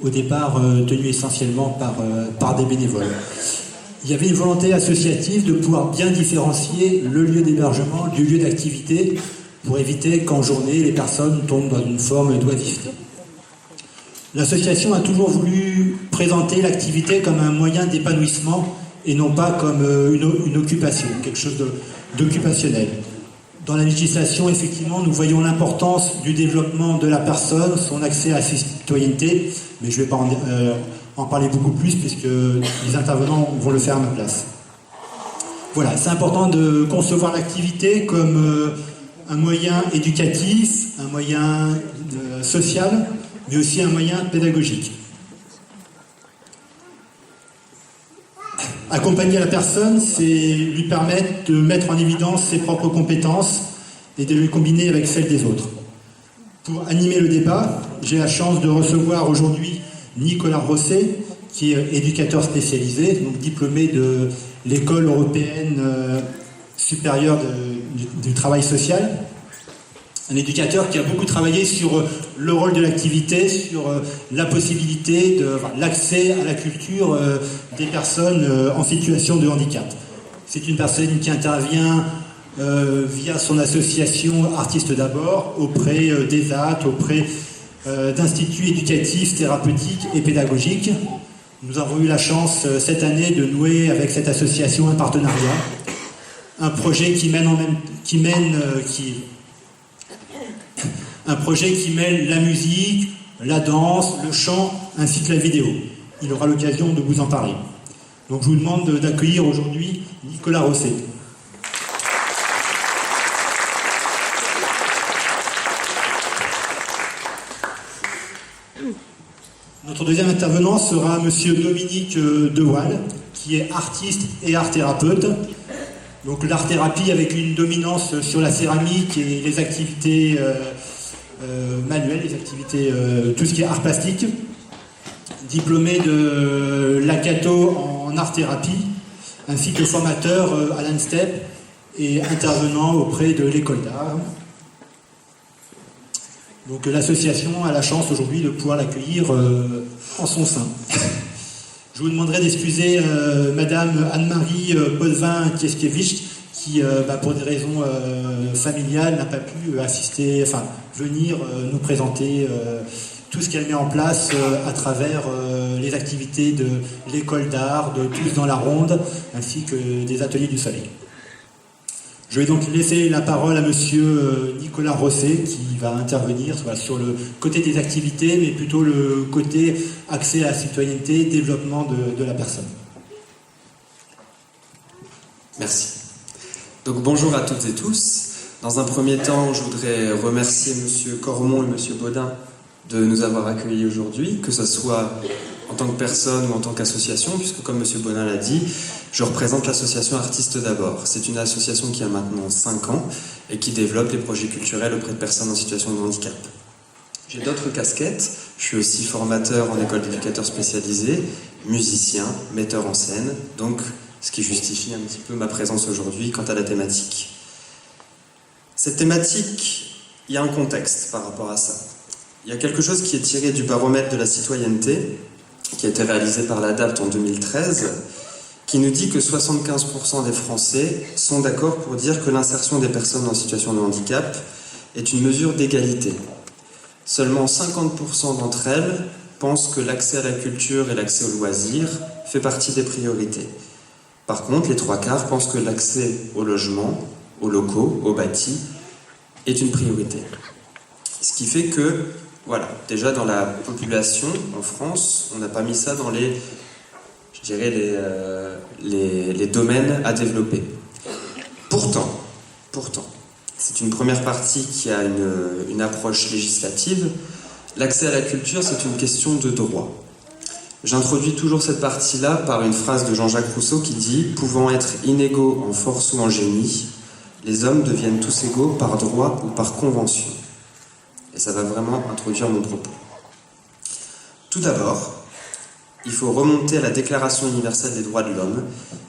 au départ tenu essentiellement par des bénévoles. Il y avait une volonté associative de pouvoir bien différencier le lieu d'hébergement du lieu d'activité pour éviter qu'en journée, les personnes tombent dans une forme d'oisiveté. L'association a toujours voulu présenter l'activité comme un moyen d'épanouissement et non pas comme une occupation, quelque chose d'occupationnel. Dans la législation, effectivement, nous voyons l'importance du développement de la personne, son accès à la citoyenneté, mais je ne vais pas en parler beaucoup plus puisque les intervenants vont le faire à ma place. Voilà, c'est important de concevoir l'activité comme un moyen éducatif, un moyen social, mais aussi un moyen pédagogique. Accompagner la personne, c'est lui permettre de mettre en évidence ses propres compétences et de les combiner avec celles des autres. Pour animer le débat, j'ai la chance de recevoir aujourd'hui Nicolas Rosset, qui est éducateur spécialisé, donc diplômé de l'école européenne supérieure du travail social. Un éducateur qui a beaucoup travaillé sur le rôle de l'activité, sur la possibilité de l'accès à la culture des personnes en situation de handicap. C'est une personne qui intervient via son association Artistes d'abord auprès d'ESAT, auprès d'instituts éducatifs, thérapeutiques et pédagogiques. Nous avons eu la chance cette année de nouer avec cette association un partenariat, un projet qui mêle la musique, la danse, le chant, ainsi que la vidéo. Il aura l'occasion de vous en parler. Donc je vous demande d'accueillir aujourd'hui Nicolas Rosset. Notre deuxième intervenant sera monsieur Dominique Dewaal, qui est artiste et art-thérapeute. Donc l'art-thérapie avec une dominance sur la céramique et les activités manuelles, les activités, tout ce qui est art plastique. Diplômé de l'Acato en art-thérapie, ainsi que formateur à l'ANSTEP et intervenant auprès de l'école d'art. Donc l'association a la chance aujourd'hui de pouvoir l'accueillir en son sein. Je vous demanderai d'excuser Madame Anne-Marie Potvin-Kieskiewicz qui, pour des raisons familiales, n'a pas pu venir nous présenter tout ce qu'elle met en place à travers les activités de l'école d'art, de Tous dans la Ronde, ainsi que des ateliers du Soleil. Je vais donc laisser la parole à monsieur Nicolas Rosset qui va intervenir sur le côté des activités, mais plutôt le côté accès à la citoyenneté, développement de la personne. Merci. Donc bonjour à toutes et tous. Dans un premier temps, je voudrais remercier monsieur Cormon et monsieur Baudin de nous avoir accueillis aujourd'hui, que ce soit en tant que personne ou en tant qu'association, puisque comme monsieur Baudin l'a dit, je représente l'association Artistes d'abord. C'est une association qui a maintenant 5 ans et qui développe des projets culturels auprès de personnes en situation de handicap. J'ai d'autres casquettes, je suis aussi formateur en école d'éducateur spécialisé, musicien, metteur en scène, donc ce qui justifie un petit peu ma présence aujourd'hui quant à la thématique. Cette thématique, il y a un contexte par rapport à ça. Il y a quelque chose qui est tiré du baromètre de la citoyenneté, qui a été réalisé par l'ADAPT en 2013, qui nous dit que 75% des Français sont d'accord pour dire que l'insertion des personnes en situation de handicap est une mesure d'égalité. Seulement 50% d'entre elles pensent que l'accès à la culture et l'accès aux loisirs fait partie des priorités. Par contre, les 3/4 pensent que l'accès au logement, aux locaux, aux bâtis, est une priorité. Ce qui fait que, voilà, déjà dans la population en France, on n'a pas mis ça dans les domaines à développer. Pourtant, c'est une première partie qui a une approche législative. L'accès à la culture, c'est une question de droit. J'introduis toujours cette partie-là par une phrase de Jean-Jacques Rousseau qui dit « Pouvant être inégaux en force ou en génie, les hommes deviennent tous égaux par droit ou par convention. » Et ça va vraiment introduire mon propos. Tout d'abord, il faut remonter à la Déclaration universelle des droits de l'homme,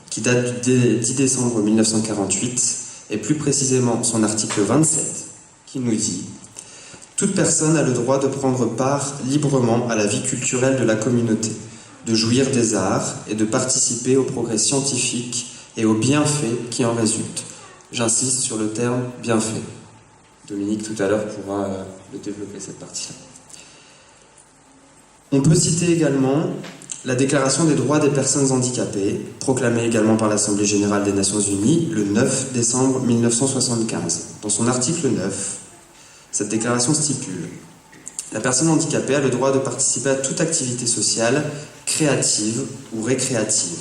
qui date du 10 décembre 1948, et plus précisément son article 27, qui nous dit « Toute personne a le droit de prendre part librement à la vie culturelle de la communauté, de jouir des arts et de participer au progrès scientifique et aux bienfaits qui en résultent. J'insiste sur le terme « bienfait ». Dominique, tout à l'heure, pourra le développer, cette partie-là. On peut citer également la Déclaration des droits des personnes handicapées, proclamée également par l'Assemblée générale des Nations unies le 9 décembre 1975. Dans son article 9, cette déclaration stipule « La personne handicapée a le droit de participer à toute activité sociale, créative ou récréative. »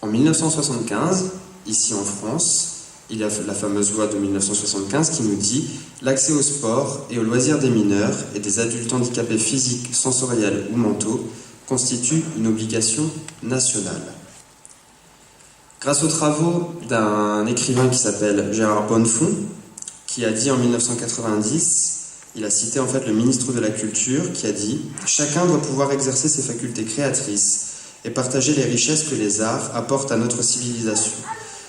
En 1975, ici en France, il y a la fameuse loi de 1975 qui nous dit « L'accès au sport et aux loisirs des mineurs et des adultes handicapés physiques, sensoriels ou mentaux constitue une obligation nationale. » Grâce aux travaux d'un écrivain qui s'appelle Gérard Bonnefond, qui a dit en 1990, il a cité en fait le ministre de la Culture, qui a dit « Chacun doit pouvoir exercer ses facultés créatrices et partager les richesses que les arts apportent à notre civilisation.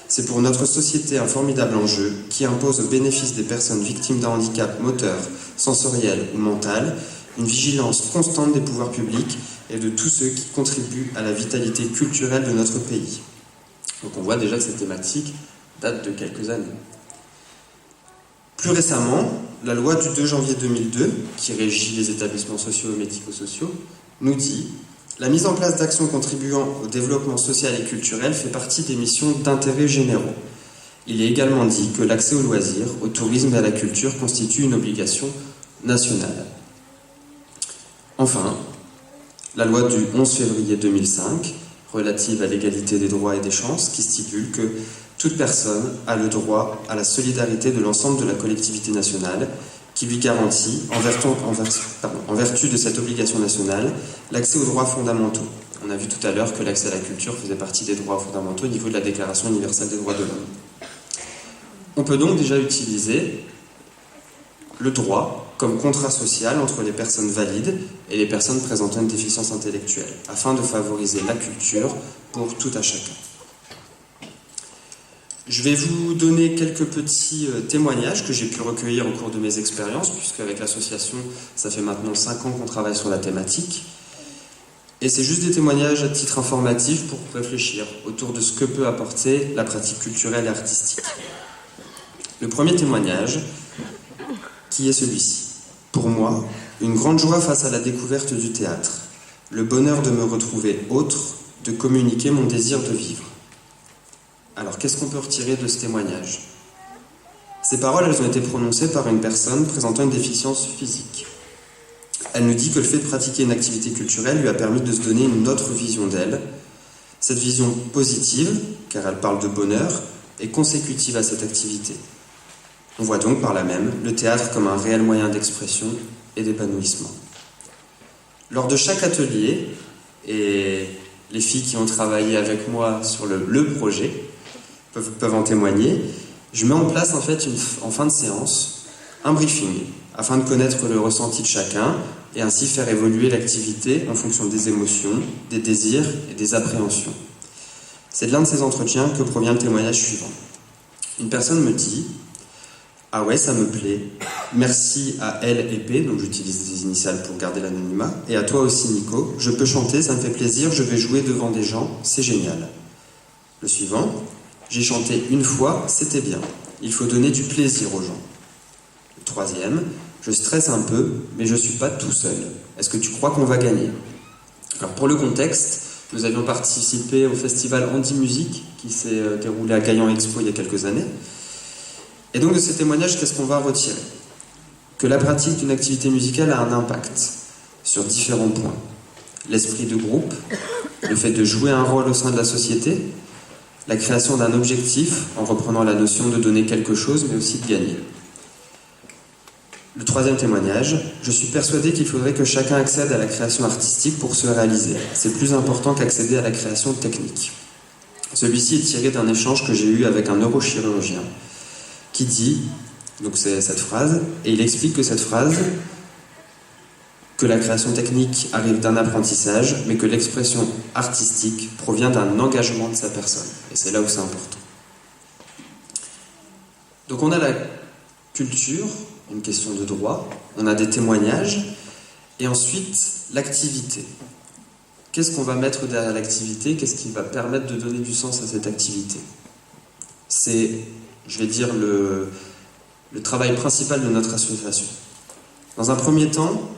C'est pour notre société un formidable enjeu qui impose au bénéfice des personnes victimes d'un handicap moteur, sensoriel ou mental, une vigilance constante des pouvoirs publics et de tous ceux qui contribuent à la vitalité culturelle de notre pays. » Donc on voit déjà que cette thématique date de quelques années. Plus récemment, la loi du 2 janvier 2002, qui régit les établissements sociaux et médico-sociaux, nous dit « La mise en place d'actions contribuant au développement social et culturel fait partie des missions d'intérêt généraux. Il est également dit que l'accès aux loisirs, au tourisme et à la culture constitue une obligation nationale. » Enfin, la loi du 11 février 2005, relative à l'égalité des droits et des chances, qui stipule que toute personne a le droit à la solidarité de l'ensemble de la collectivité nationale, qui lui garantit, en vertu de cette obligation nationale, l'accès aux droits fondamentaux. On a vu tout à l'heure que l'accès à la culture faisait partie des droits fondamentaux au niveau de la Déclaration universelle des droits de l'homme. On peut donc déjà utiliser le droit comme contrat social entre les personnes valides et les personnes présentant une déficience intellectuelle, afin de favoriser la culture pour tout à chacun. Je vais vous donner quelques petits témoignages que j'ai pu recueillir au cours de mes expériences, puisque avec l'association, ça fait maintenant 5 ans qu'on travaille sur la thématique. Et c'est juste des témoignages à titre informatif pour réfléchir autour de ce que peut apporter la pratique culturelle et artistique. Le premier témoignage, qui est celui-ci. Pour moi, une grande joie face à la découverte du théâtre, le bonheur de me retrouver autre, de communiquer mon désir de vivre. Alors, qu'est-ce qu'on peut retirer de ce témoignage ? Ces paroles, elles ont été prononcées par une personne présentant une déficience physique. Elle nous dit que le fait de pratiquer une activité culturelle lui a permis de se donner une autre vision d'elle. Cette vision positive, car elle parle de bonheur, est consécutive à cette activité. On voit donc par là même le théâtre comme un réel moyen d'expression et d'épanouissement. Lors de chaque atelier, et les filles qui ont travaillé avec moi sur le projet peuvent en témoigner, je mets en place en fait en fin de séance un briefing afin de connaître le ressenti de chacun et ainsi faire évoluer l'activité en fonction des émotions, des désirs et des appréhensions. C'est de l'un de ces entretiens que provient le témoignage suivant. Une personne me dit « Ah ouais, ça me plaît. Merci à L et P, donc j'utilise des initiales pour garder l'anonymat, et à toi aussi Nico. Je peux chanter, ça me fait plaisir, je vais jouer devant des gens, c'est génial. » Le suivant, j'ai chanté une fois, c'était bien. Il faut donner du plaisir aux gens. Le troisième, je stresse un peu, mais je ne suis pas tout seul. Est-ce que tu crois qu'on va gagner? Alors pour le contexte, nous avions participé au festival Andy Music qui s'est déroulé à Gaillan Expo il y a quelques années. Et donc de ces témoignages, qu'est-ce qu'on va retirer? Que la pratique d'une activité musicale a un impact sur différents points. L'esprit de groupe, le fait de jouer un rôle au sein de la société, la création d'un objectif en reprenant la notion de donner quelque chose mais aussi de gagner. Le troisième témoignage, je suis persuadé qu'il faudrait que chacun accède à la création artistique pour se réaliser. C'est plus important qu'accéder à la création technique. Celui-ci est tiré d'un échange que j'ai eu avec un neurochirurgien qui dit, donc c'est cette phrase, et il explique que cette phrase, que la création technique arrive d'un apprentissage, mais que l'expression artistique provient d'un engagement de sa personne. Et c'est là où c'est important. Donc on a la culture, une question de droit, on a des témoignages, et ensuite l'activité. Qu'est-ce qu'on va mettre derrière l'activité? Qu'est-ce qui va permettre de donner du sens à cette activité? C'est, je vais dire, le travail principal de notre association. Dans un premier temps,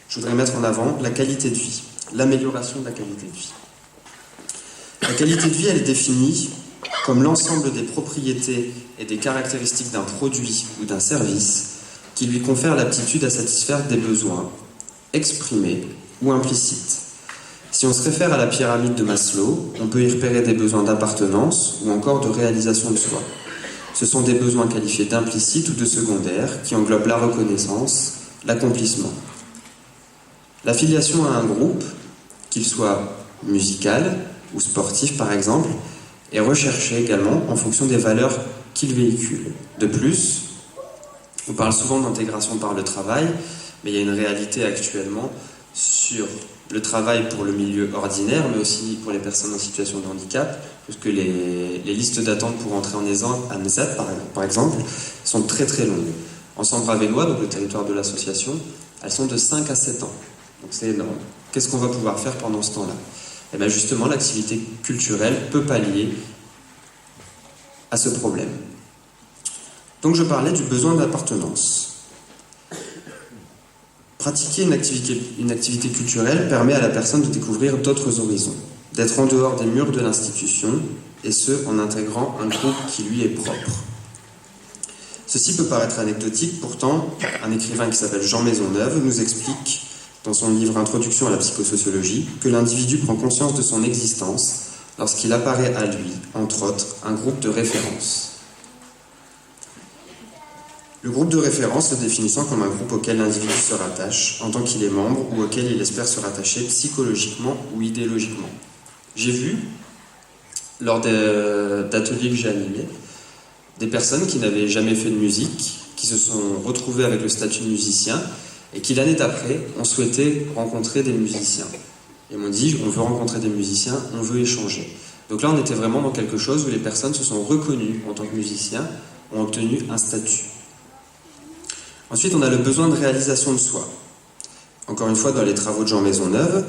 je voudrais mettre en avant la qualité de vie, l'amélioration de la qualité de vie. La qualité de vie, elle est définie comme l'ensemble des propriétés et des caractéristiques d'un produit ou d'un service qui lui confèrent l'aptitude à satisfaire des besoins exprimés ou implicites. Si on se réfère à la pyramide de Maslow, on peut y repérer des besoins d'appartenance ou encore de réalisation de soi. Ce sont des besoins qualifiés d'implicites ou de secondaires qui englobent la reconnaissance, l'accomplissement. L'affiliation à un groupe, qu'il soit musical ou sportif par exemple, est recherchée également en fonction des valeurs qu'il véhicule. De plus, on parle souvent d'intégration par le travail, mais il y a une réalité actuellement sur le travail pour le milieu ordinaire, mais aussi pour les personnes en situation de handicap, puisque les listes d'attente pour entrer en ESAT, par exemple, sont très très longues. En Sambre-Avesnois, donc le territoire de l'association, elles sont de 5 à 7 ans. Donc c'est énorme. Qu'est-ce qu'on va pouvoir faire pendant ce temps-là? Et bien justement, l'activité culturelle peut pallier à ce problème. Donc je parlais du besoin d'appartenance. Pratiquer une activité culturelle permet à la personne de découvrir d'autres horizons, d'être en dehors des murs de l'institution, et ce, en intégrant un groupe qui lui est propre. Ceci peut paraître anecdotique, pourtant, un écrivain qui s'appelle Jean Maisonneuve nous explique, dans son livre Introduction à la psychosociologie, que l'individu prend conscience de son existence lorsqu'il apparaît à lui, entre autres, un groupe de référence. Le groupe de référence se définissant comme un groupe auquel l'individu se rattache en tant qu'il est membre ou auquel il espère se rattacher psychologiquement ou idéologiquement. J'ai vu, lors d'ateliers que j'ai animés, des personnes qui n'avaient jamais fait de musique, qui se sont retrouvées avec le statut de musicien et qui l'année d'après ont souhaité rencontrer des musiciens. Ils m'ont dit, on veut rencontrer des musiciens, on veut échanger. Donc là, on était vraiment dans quelque chose où les personnes se sont reconnues en tant que musiciens, ont obtenu un statut. Ensuite, on a le besoin de réalisation de soi. Encore une fois, dans les travaux de Jean Maisonneuve,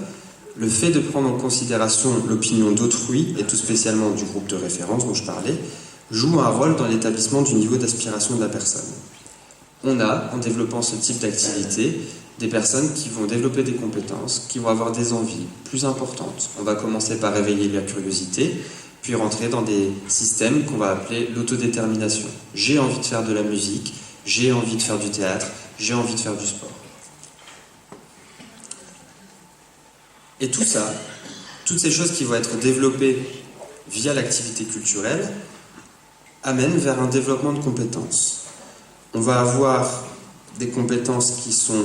le fait de prendre en considération l'opinion d'autrui, et tout spécialement du groupe de référence dont je parlais, joue un rôle dans l'établissement du niveau d'aspiration de la personne. On a, en développant ce type d'activité, des personnes qui vont développer des compétences, qui vont avoir des envies plus importantes. On va commencer par réveiller la curiosité, puis rentrer dans des systèmes qu'on va appeler l'autodétermination. J'ai envie de faire de la musique, j'ai envie de faire du théâtre, j'ai envie de faire du sport. Et tout ça, toutes ces choses qui vont être développées via l'activité culturelle, amènent vers un développement de compétences. On va avoir des compétences qui sont,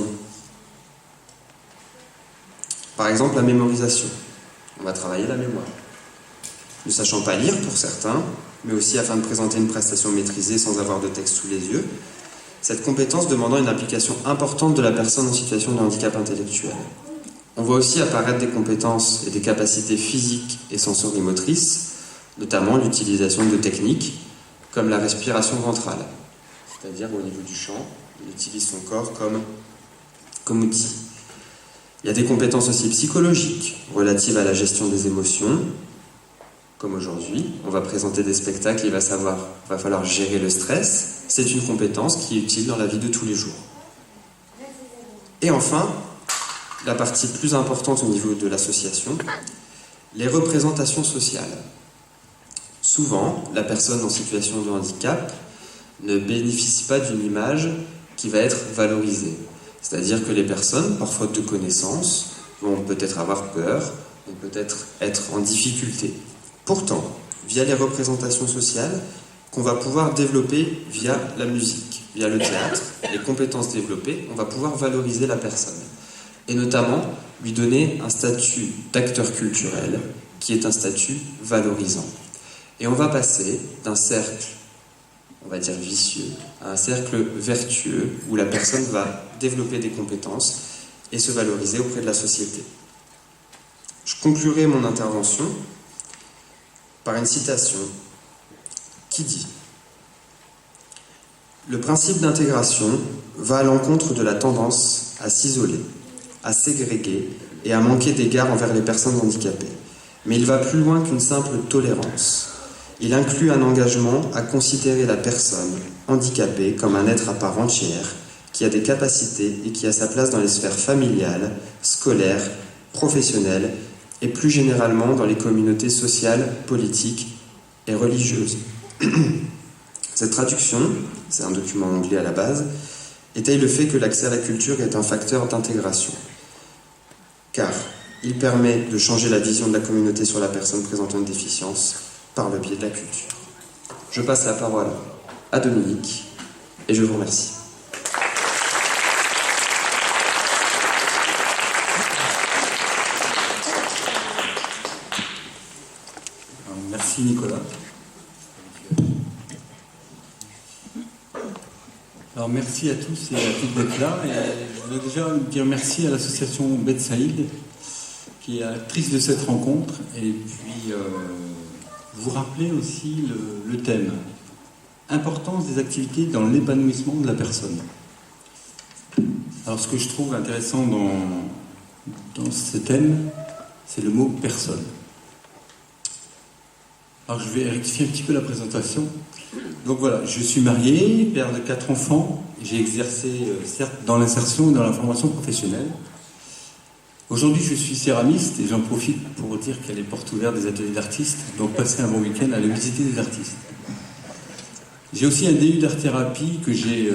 par exemple, la mémorisation. On va travailler la mémoire. Ne sachant pas lire pour certains, mais aussi afin de présenter une prestation maîtrisée sans avoir de texte sous les yeux, cette compétence demandant une implication importante de la personne en situation de handicap intellectuel. On voit aussi apparaître des compétences et des capacités physiques et sensorimotrices, notamment l'utilisation de techniques comme la respiration ventrale, c'est-à-dire au niveau du chant, il utilise son corps comme outil. Il y a des compétences aussi psychologiques relatives à la gestion des émotions, comme aujourd'hui, on va présenter des spectacles et il va falloir gérer le stress. C'est une compétence qui est utile dans la vie de tous les jours. Et enfin, la partie plus importante au niveau de l'association, les représentations sociales. Souvent, la personne en situation de handicap ne bénéficie pas d'une image qui va être valorisée. C'est-à-dire que les personnes, par faute de connaissances, vont peut-être avoir peur, vont peut-être être en difficulté. Pourtant, via les représentations sociales, qu'on va pouvoir développer via la musique, via le théâtre, les compétences développées, on va pouvoir valoriser la personne. Et notamment, lui donner un statut d'acteur culturel qui est un statut valorisant. Et on va passer d'un cercle, on va dire vicieux, à un cercle vertueux où la personne va développer des compétences et se valoriser auprès de la société. Je conclurai mon intervention par une citation qui dit « Le principe d'intégration va à l'encontre de la tendance à s'isoler, à ségréguer et à manquer d'égard envers les personnes handicapées. Mais il va plus loin qu'une simple tolérance. Il inclut un engagement à considérer la personne handicapée comme un être à part entière, qui a des capacités et qui a sa place dans les sphères familiales, scolaires, professionnelles et plus généralement dans les communautés sociales, politiques et religieuses. Cette traduction, c'est un document anglais à la base, étaye le fait que l'accès à la culture est un facteur d'intégration, car il permet de changer la vision de la communauté sur la personne présentant une déficience par le biais de la culture. Je passe la parole à Dominique et je vous remercie. Merci Nicolas. Alors merci à tous et à toutes d'être là. Et je voudrais déjà dire merci à l'association Betsaïd qui est actrice de cette rencontre et puis vous rappeler aussi le thème. Importance des activités dans l'épanouissement de la personne. Alors ce que je trouve intéressant dans ce thème, c'est le mot personne. Alors je vais rectifier un petit peu la présentation. Donc voilà, je suis marié, père de 4 enfants. J'ai exercé certes dans l'insertion et dans la formation professionnelle. Aujourd'hui je suis céramiste et j'en profite pour dire qu'il y a les portes ouvertes des ateliers d'artistes. Donc passez un bon week-end à aller visiter des artistes. J'ai aussi un DU d'art-thérapie que j'ai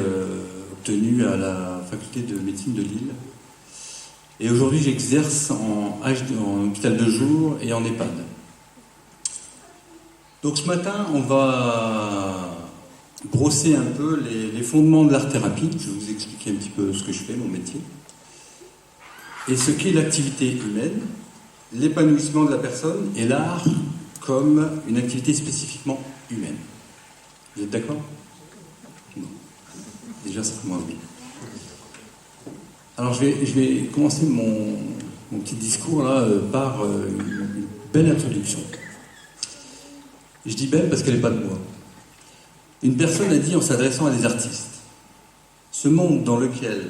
obtenu à la faculté de médecine de Lille. Et aujourd'hui j'exerce en hôpital de jour et en EHPAD. Donc ce matin, on va brosser un peu les fondements de l'art-thérapie. Je vais vous expliquer un petit peu ce que je fais, mon métier. Et ce qu'est l'activité humaine, l'épanouissement de la personne et l'art comme une activité spécifiquement humaine. Vous êtes d'accord? Non. Déjà, ça commence bien. Alors je vais commencer mon petit discours là par une belle introduction. Je dis belle parce qu'elle n'est pas de moi. Une personne a dit en s'adressant à des artistes: ce monde dans lequel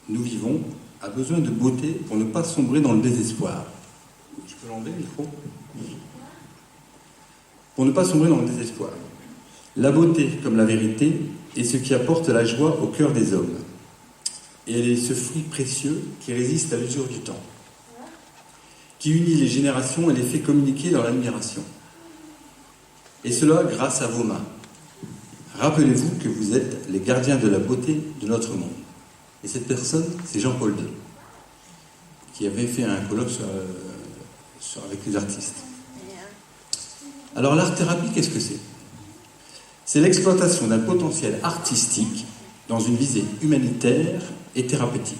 nous vivons a besoin de beauté pour ne pas sombrer dans le désespoir. Je peux l'enlever, le micro? Pour ne pas sombrer dans le désespoir. La beauté, comme la vérité, est ce qui apporte la joie au cœur des hommes. Et elle est ce fruit précieux qui résiste à l'usure du temps, qui unit les générations et les fait communiquer dans l'admiration. Et cela grâce à vos mains. Rappelez-vous que vous êtes les gardiens de la beauté de notre monde. Et cette personne, c'est Jean-Paul II, qui avait fait un colloque avec les artistes. Alors l'art-thérapie, qu'est-ce que c'est? C'est l'exploitation d'un potentiel artistique dans une visée humanitaire et thérapeutique.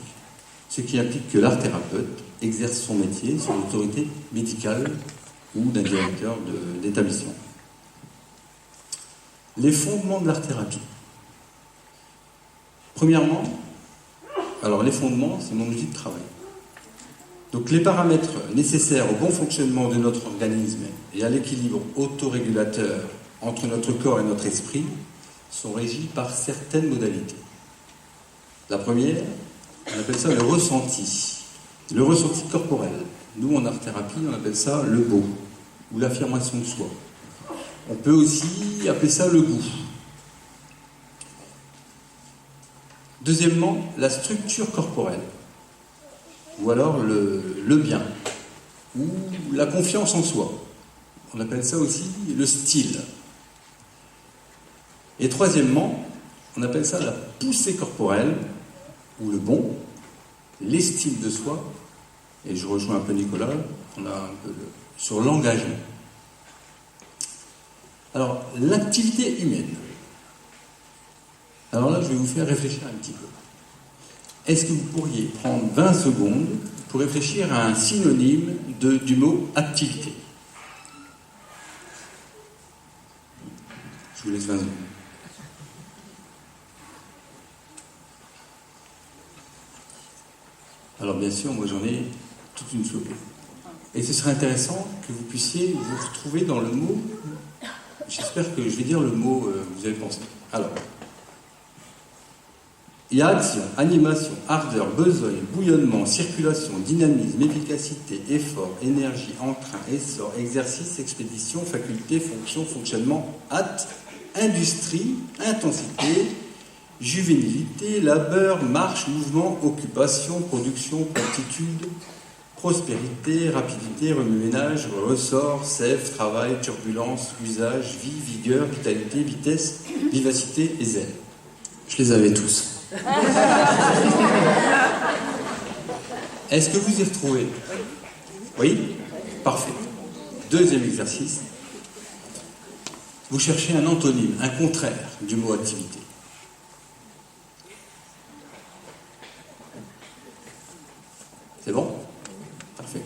Ce qui implique que l'art-thérapeute exerce son métier sur l'autorité médicale ou d'un directeur d'établissement. Les fondements de l'art-thérapie. Premièrement, alors les fondements, c'est mon outil de travail. Donc les paramètres nécessaires au bon fonctionnement de notre organisme et à l'équilibre autorégulateur entre notre corps et notre esprit sont régis par certaines modalités. La première, on appelle ça le ressenti corporel. Nous, en art-thérapie, on appelle ça le beau, ou l'affirmation de soi. On peut aussi appeler ça le goût. Deuxièmement, la structure corporelle, ou alors le bien, ou la confiance en soi. On appelle ça aussi le style. Et troisièmement, on appelle ça la poussée corporelle, ou le bon, l'estime de soi, et je rejoins un peu Nicolas, on a un peu sur l'engagement. Alors, l'activité humaine. Alors là, je vais vous faire réfléchir un petit peu. Est-ce que vous pourriez prendre 20 secondes pour réfléchir à un synonyme du mot activité? Je vous laisse 20 secondes. Alors bien sûr, moi j'en ai toute une soupe. Et ce serait intéressant que vous puissiez vous retrouver dans le mot. J'espère que je vais dire le mot que vous avez pensé. Alors, Il y a action, animation, ardeur, besogne, bouillonnement, circulation, dynamisme, efficacité, effort, énergie, entrain, essor, exercice, expédition, faculté, fonction, fonctionnement, hâte, industrie, intensité, juvénilité, labeur, marche, mouvement, occupation, production, promptitude, prospérité, rapidité, remue-ménage, ressort, sève, travail, turbulence, usage, vie, vigueur, vitalité, vitesse, vivacité et zèle. Je les avais tous. Est-ce que vous y retrouvez? Oui? Parfait. Deuxième exercice. Vous cherchez un antonyme, un contraire du mot activité. C'est bon? Parfait.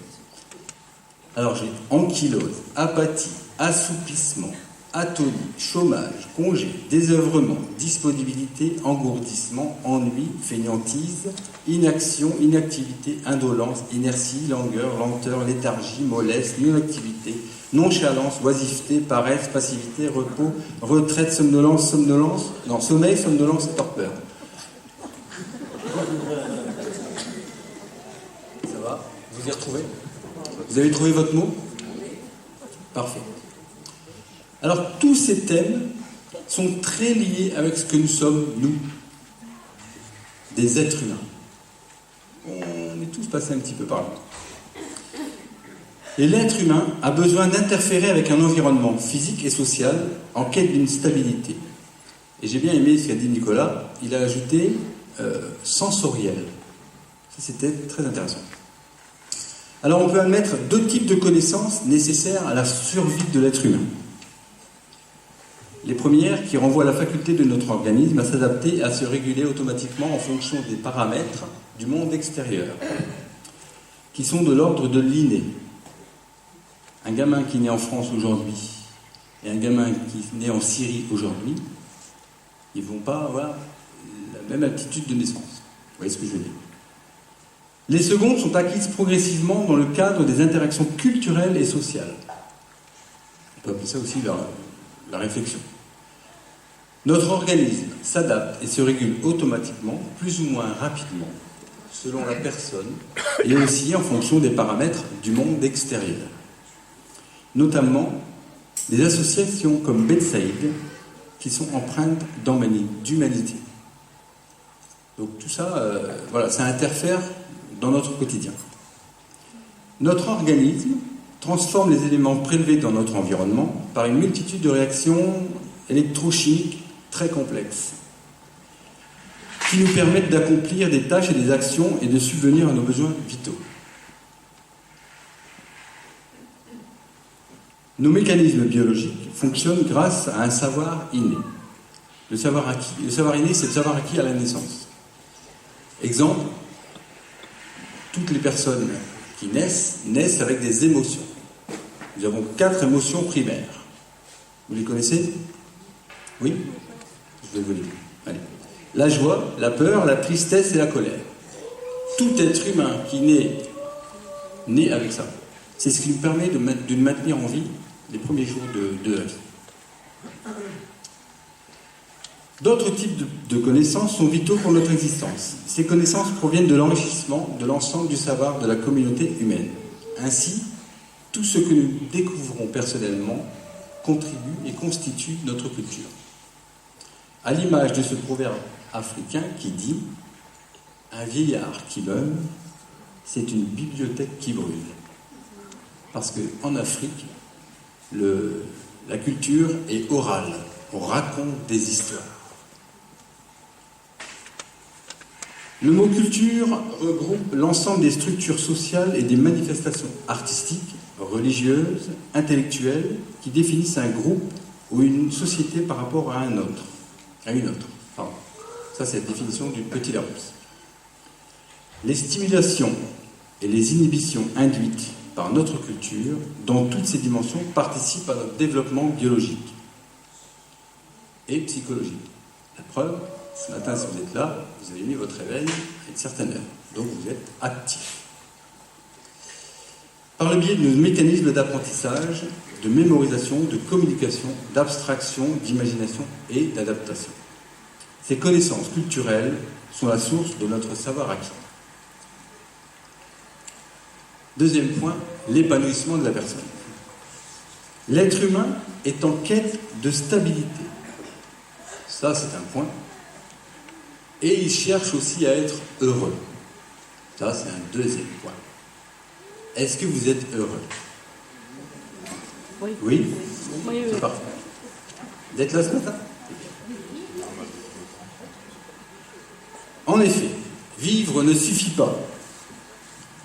Alors j'ai ankylose, apathie, assouplissement, atonie, chômage, congé, désœuvrement, disponibilité, engourdissement, ennui, fainéantise, inaction, inactivité, indolence, inertie, langueur, lenteur, léthargie, mollesse, non-activité, nonchalance, oisiveté, paresse, passivité, repos, retraite, somnolence, sommeil, somnolence et torpeur. Ça va? Vous y retrouvez? Vous avez trouvé votre mot? Parfait. Alors, tous ces thèmes sont très liés avec ce que nous sommes, nous, des êtres humains. On est tous passés un petit peu par là. Et l'être humain a besoin d'interférer avec un environnement physique et social en quête d'une stabilité. Et j'ai bien aimé ce qu'a dit Nicolas, il a ajouté sensoriel. Ça, c'était très intéressant. Alors, on peut admettre deux types de connaissances nécessaires à la survie de l'être humain. Les premières qui renvoient à la faculté de notre organisme à s'adapter et à se réguler automatiquement en fonction des paramètres du monde extérieur, qui sont de l'ordre de l'inné. Un gamin qui naît en France aujourd'hui et un gamin qui naît en Syrie aujourd'hui, ils ne vont pas avoir la même aptitude de naissance. Vous voyez ce que je veux dire? Les secondes sont acquises progressivement dans le cadre des interactions culturelles et sociales. On peut appeler ça aussi la réflexion. Notre organisme s'adapte et se régule automatiquement, plus ou moins rapidement, selon la personne, et aussi en fonction des paramètres du monde extérieur. Notamment des associations comme Betsaïd, qui sont empreintes d'humanité. Donc tout ça, ça interfère dans notre quotidien. Notre organisme transforme les éléments prélevés dans notre environnement par une multitude de réactions électrochimiques très complexes qui nous permettent d'accomplir des tâches et des actions et de subvenir à nos besoins vitaux. Nos mécanismes biologiques fonctionnent grâce à un savoir inné. Le savoir inné, c'est le savoir acquis à la naissance. Exemple, toutes les personnes qui naissent avec des émotions. Nous avons 4 émotions primaires. Vous les connaissez? Oui? Je vais vous les dire. Allez. La joie, la peur, la tristesse et la colère. Tout être humain qui naît avec ça. C'est ce qui nous permet de nous maintenir en vie les premiers jours de la vie. D'autres types de connaissances sont vitaux pour notre existence. Ces connaissances proviennent de l'enrichissement de l'ensemble du savoir de la communauté humaine. Ainsi, tout ce que nous découvrons personnellement contribue et constitue notre culture. À l'image de ce proverbe africain qui dit « Un vieillard qui meurt, c'est une bibliothèque qui brûle ». Parce qu'en Afrique, la culture est orale. On raconte des histoires. Le mot culture regroupe l'ensemble des structures sociales et des manifestations artistiques, religieuses, intellectuelles, qui définissent un groupe ou une société par rapport à une autre. Pardon. Ça, c'est la définition du Petit Larousse. Les stimulations et les inhibitions induites par notre culture, dans toutes ces dimensions, participent à notre développement biologique et psychologique. La preuve, ce matin, si vous êtes là, vous avez mis votre réveil à une certaine heure. Donc vous êtes actif. Par le biais de nos mécanismes d'apprentissage, de mémorisation, de communication, d'abstraction, d'imagination et d'adaptation. Ces connaissances culturelles sont la source de notre savoir acquis. Deuxième point, l'épanouissement de la personne. L'être humain est en quête de stabilité. Ça, c'est un point. Et il cherche aussi à être heureux. Ça, c'est un deuxième point. Est-ce que vous êtes heureux? Oui. Oui? Oui, C'est parfait. Vous êtes là ce matin? En effet, vivre ne suffit pas.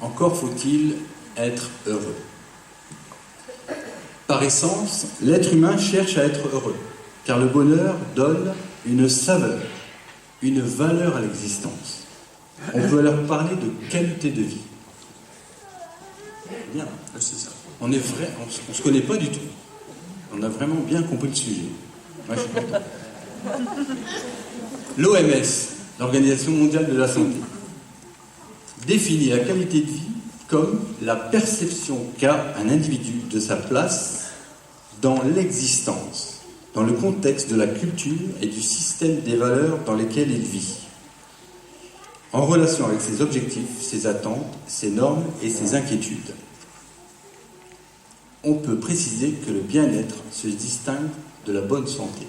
Encore faut-il être heureux. Par essence, l'être humain cherche à être heureux, car le bonheur donne une saveur, une valeur à l'existence. On peut alors parler de qualité de vie. Bien, c'est ça. On est vrai, on ne se connaît pas du tout. On a vraiment bien compris le sujet. Moi, je suis content. L'OMS, l'Organisation mondiale de la santé, définit la qualité de vie comme la perception qu'a un individu de sa place dans l'existence, dans le contexte de la culture et du système des valeurs dans lesquels il vit, en relation avec ses objectifs, ses attentes, ses normes et ses inquiétudes. On peut préciser que le bien-être se distingue de la bonne santé,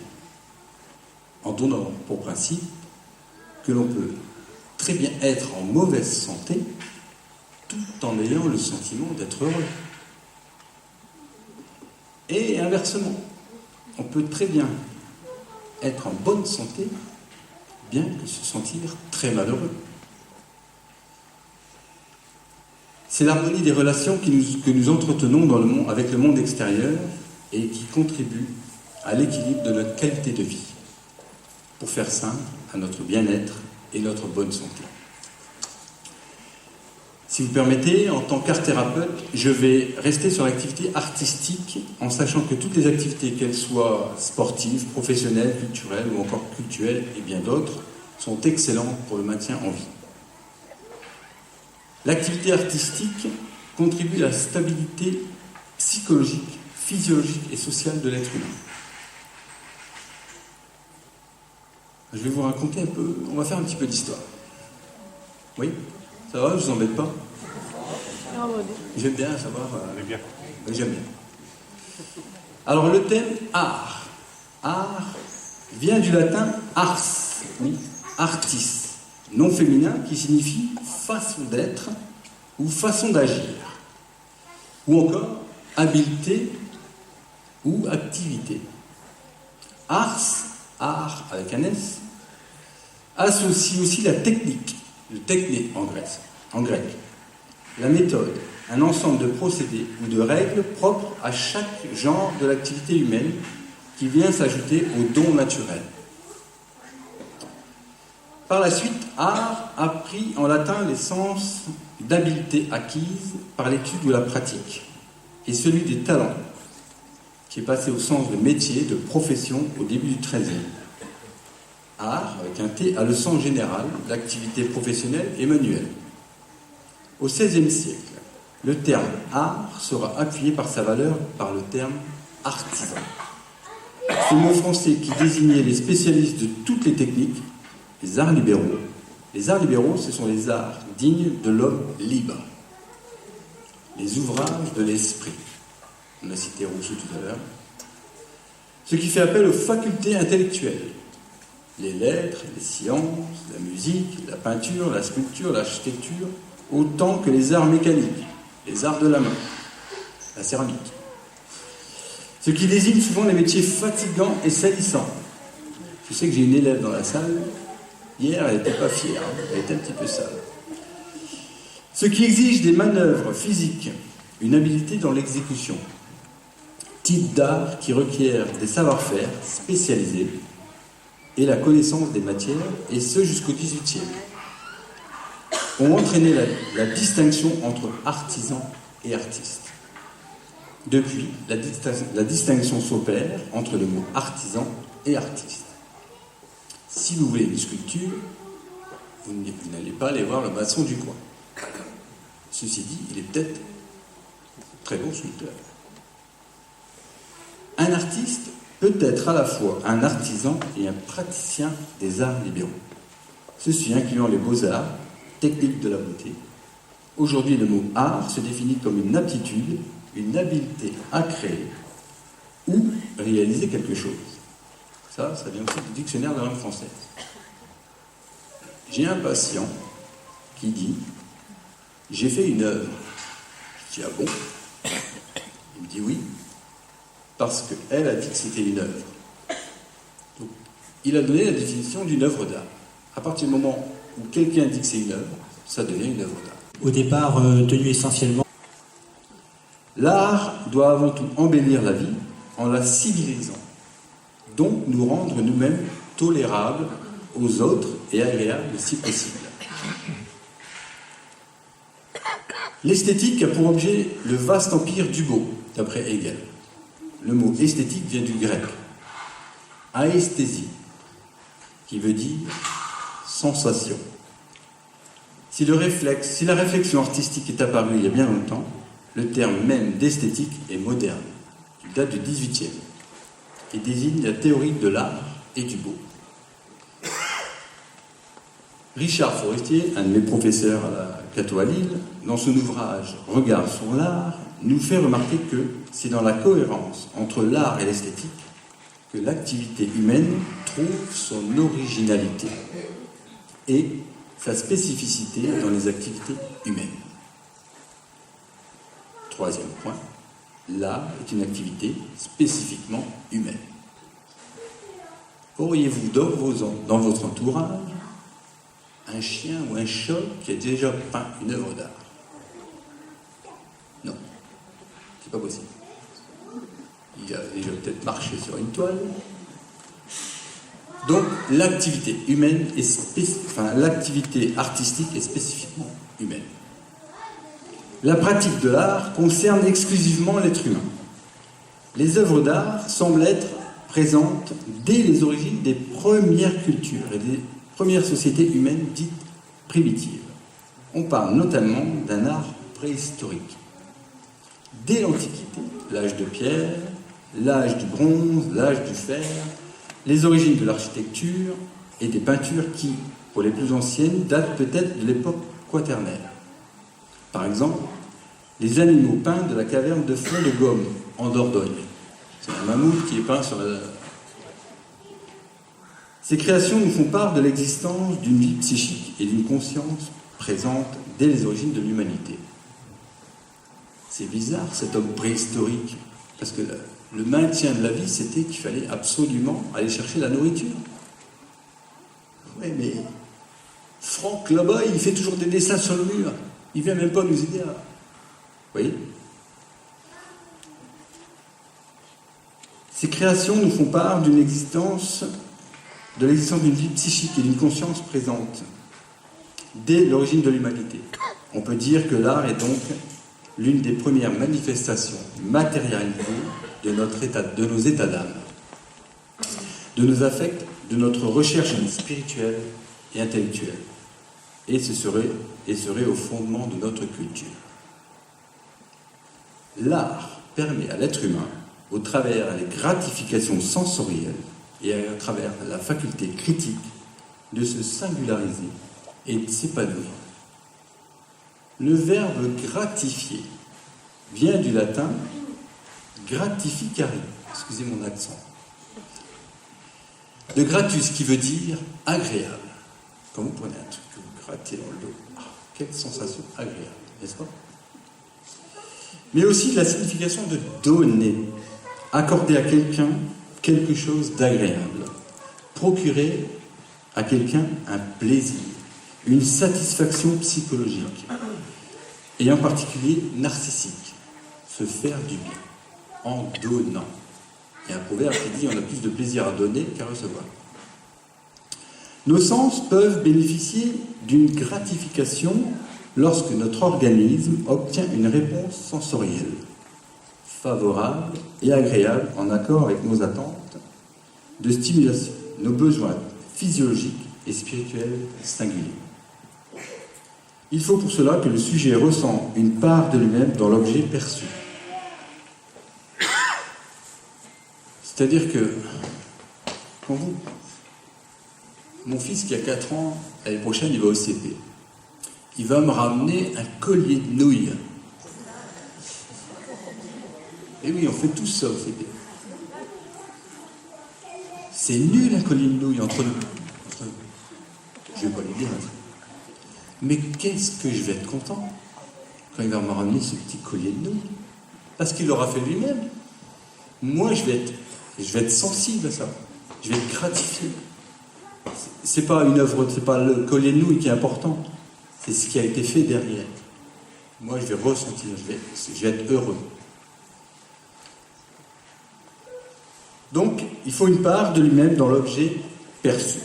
en donnant pour principe que l'on peut très bien être en mauvaise santé tout en ayant le sentiment d'être heureux. Et inversement, on peut très bien être en bonne santé, bien que se sentir très malheureux. C'est l'harmonie des relations que nous entretenons dans le monde, avec le monde extérieur et qui contribue à l'équilibre de notre qualité de vie, pour faire simple, à notre bien-être et notre bonne santé. Si vous permettez, en tant qu'art-thérapeute, je vais rester sur l'activité artistique en sachant que toutes les activités, qu'elles soient sportives, professionnelles, culturelles ou encore cultuelles et bien d'autres, sont excellentes pour le maintien en vie. L'activité artistique contribue à la stabilité psychologique, physiologique et sociale de l'être humain. Je vais vous raconter un peu, on va faire un petit peu d'histoire. Oui? Ça va, je vous embête pas? J'aime bien savoir. Bien. Oui, j'aime bien. Alors le thème art. Art vient du latin ars, oui, artis, nom féminin qui signifie façon d'être ou façon d'agir, ou encore habileté ou activité. Ars, art avec un S, associe aussi la technique, le techné en grec, la méthode, un ensemble de procédés ou de règles propres à chaque genre de l'activité humaine qui vient s'ajouter au don naturel. Par la suite, art a pris en latin les sens d'habileté acquise par l'étude ou la pratique, et celui des talents, qui est passé au sens de métier, de profession au début du XIIIe. Art, avec un T, a le sens général d'activité professionnelle et manuelle. Au XVIe siècle, le terme art sera appuyé par sa valeur par le terme artisan. Ce mot français qui désignait les spécialistes de toutes les techniques, les arts libéraux. Les arts libéraux, ce sont les arts dignes de l'homme libre. Les ouvrages de l'esprit. On a cité Rousseau tout à l'heure. Ce qui fait appel aux facultés intellectuelles. Les lettres, les sciences, la musique, la peinture, la sculpture, l'architecture, autant que les arts mécaniques, les arts de la main, la céramique. Ce qui désigne souvent les métiers fatigants et salissants. Je sais que j'ai une élève dans la salle, hier elle n'était pas fière, elle était un petit peu sale. Ce qui exige des manœuvres physiques, une habileté dans l'exécution. Type d'art qui requiert des savoir-faire spécialisés et la connaissance des matières, et ce jusqu'au XVIIIe, ont entraîné la distinction entre artisans et artistes. Depuis, la distinction s'opère entre le mot artisan et artiste. Si vous voulez une sculpture, vous n'allez pas aller voir le maçon du coin. Ceci dit, il est peut-être très bon sculpteur. Un artiste peut être à la fois un artisan et un praticien des arts libéraux. Ceci incluant les beaux-arts, techniques de la beauté. Aujourd'hui, le mot art se définit comme une aptitude, une habileté à créer ou réaliser quelque chose. Ça vient aussi du dictionnaire de la langue française. J'ai un patient qui dit « J'ai fait une œuvre ». Je dis « Ah bon ?» Il me dit « Oui, parce qu'elle a dit que c'était une œuvre ». Donc, il a donné la définition d'une œuvre d'art. À partir du moment où quelqu'un dit que c'est une œuvre, ça devient une œuvre d'art. Au départ, tenu essentiellement. L'art doit avant tout embellir la vie en la civilisant, donc nous rendre nous-mêmes tolérables aux autres et agréables si possible. L'esthétique a pour objet le vaste empire du beau, d'après Hegel. Le mot esthétique vient du grec, aesthésie, qui veut dire sensation. Si la réflexion artistique est apparue il y a bien longtemps, le terme même d'esthétique est moderne. Il date du XVIIIe et désigne la théorie de l'art et du beau. Richard Forestier, un de mes professeurs à la Cato à Lille, dans son ouvrage « Regard sur l'art », nous fait remarquer que c'est dans la cohérence entre l'art et l'esthétique que l'activité humaine trouve son originalité et sa spécificité dans les activités humaines. Troisième point, l'art est une activité spécifiquement humaine. Auriez-vous dans votre entourage un chien ou un chat qui a déjà peint une œuvre d'art? Non, c'est pas possible. Il a déjà peut-être marché sur une toile. Donc l'activité humaine l'activité artistique est spécifiquement humaine. La pratique de l'art concerne exclusivement l'être humain. Les œuvres d'art semblent être présentes dès les origines des premières cultures et des premières sociétés humaines dites primitives. On parle notamment d'un art préhistorique. Dès l'Antiquité, l'âge de pierre, l'âge du bronze, l'âge du fer, les origines de l'architecture et des peintures qui, pour les plus anciennes, datent peut-être de l'époque quaternaire. Par exemple, les animaux peints de la caverne de Fond de Gomme, en Dordogne. C'est un mammouth qui est peint sur la... Ces créations nous font part de l'existence d'une vie psychique et d'une conscience présente dès les origines de l'humanité. C'est bizarre, cet homme préhistorique, parce que le maintien de la vie, c'était qu'il fallait absolument aller chercher la nourriture. Oui, mais Franck, là-bas, il fait toujours des dessins sur le mur. Il ne vient même pas nous aider à... Vous voyez ? Ces créations nous font part de l'existence d'une vie psychique et d'une conscience présente dès l'origine de l'humanité. On peut dire que l'art est donc l'une des premières manifestations matérialisées de nos états d'âme, de nos affects, de notre recherche spirituelle et intellectuelle, et serait au fondement de notre culture. L'art permet à l'être humain, au travers des gratifications sensorielles et à travers la faculté critique, de se singulariser et de s'épanouir. Le verbe gratifier vient du latin gratificare, excusez mon accent, de gratus qui veut dire agréable. Quand vous prenez un truc que vous grattez dans le dos, quelle sensation agréable, n'est-ce pas? Mais aussi de la signification de donner, accorder à quelqu'un quelque chose d'agréable, procurer à quelqu'un un plaisir, une satisfaction psychologique, et en particulier narcissique, se faire du bien, en donnant. Il y a un proverbe qui dit « on a plus de plaisir à donner qu'à recevoir ». Nos sens peuvent bénéficier d'une gratification lorsque notre organisme obtient une réponse sensorielle, favorable et agréable en accord avec nos attentes de stimulation, nos besoins physiologiques et spirituels singuliers. Il faut pour cela que le sujet ressent une part de lui-même dans l'objet perçu. C'est-à-dire que, mon fils qui a 4 ans, l'année prochaine, il va au CP. Il va me ramener un collier de nouilles. Et oui, on fait tout ça au CP. C'est nul un collier de nouilles entre nous. Je ne vais pas lui dire. Mais qu'est-ce que je vais être content quand il va me ramener ce petit collier de nouilles? Parce qu'il l'aura fait lui-même. Moi, je vais être sensible à ça. Je vais être gratifié. C'est pas une œuvre, c'est pas le collier de nouilles qui est important. C'est ce qui a été fait derrière. Moi, je vais ressentir, je vais être heureux. Donc, il faut une part de lui-même dans l'objet perçu.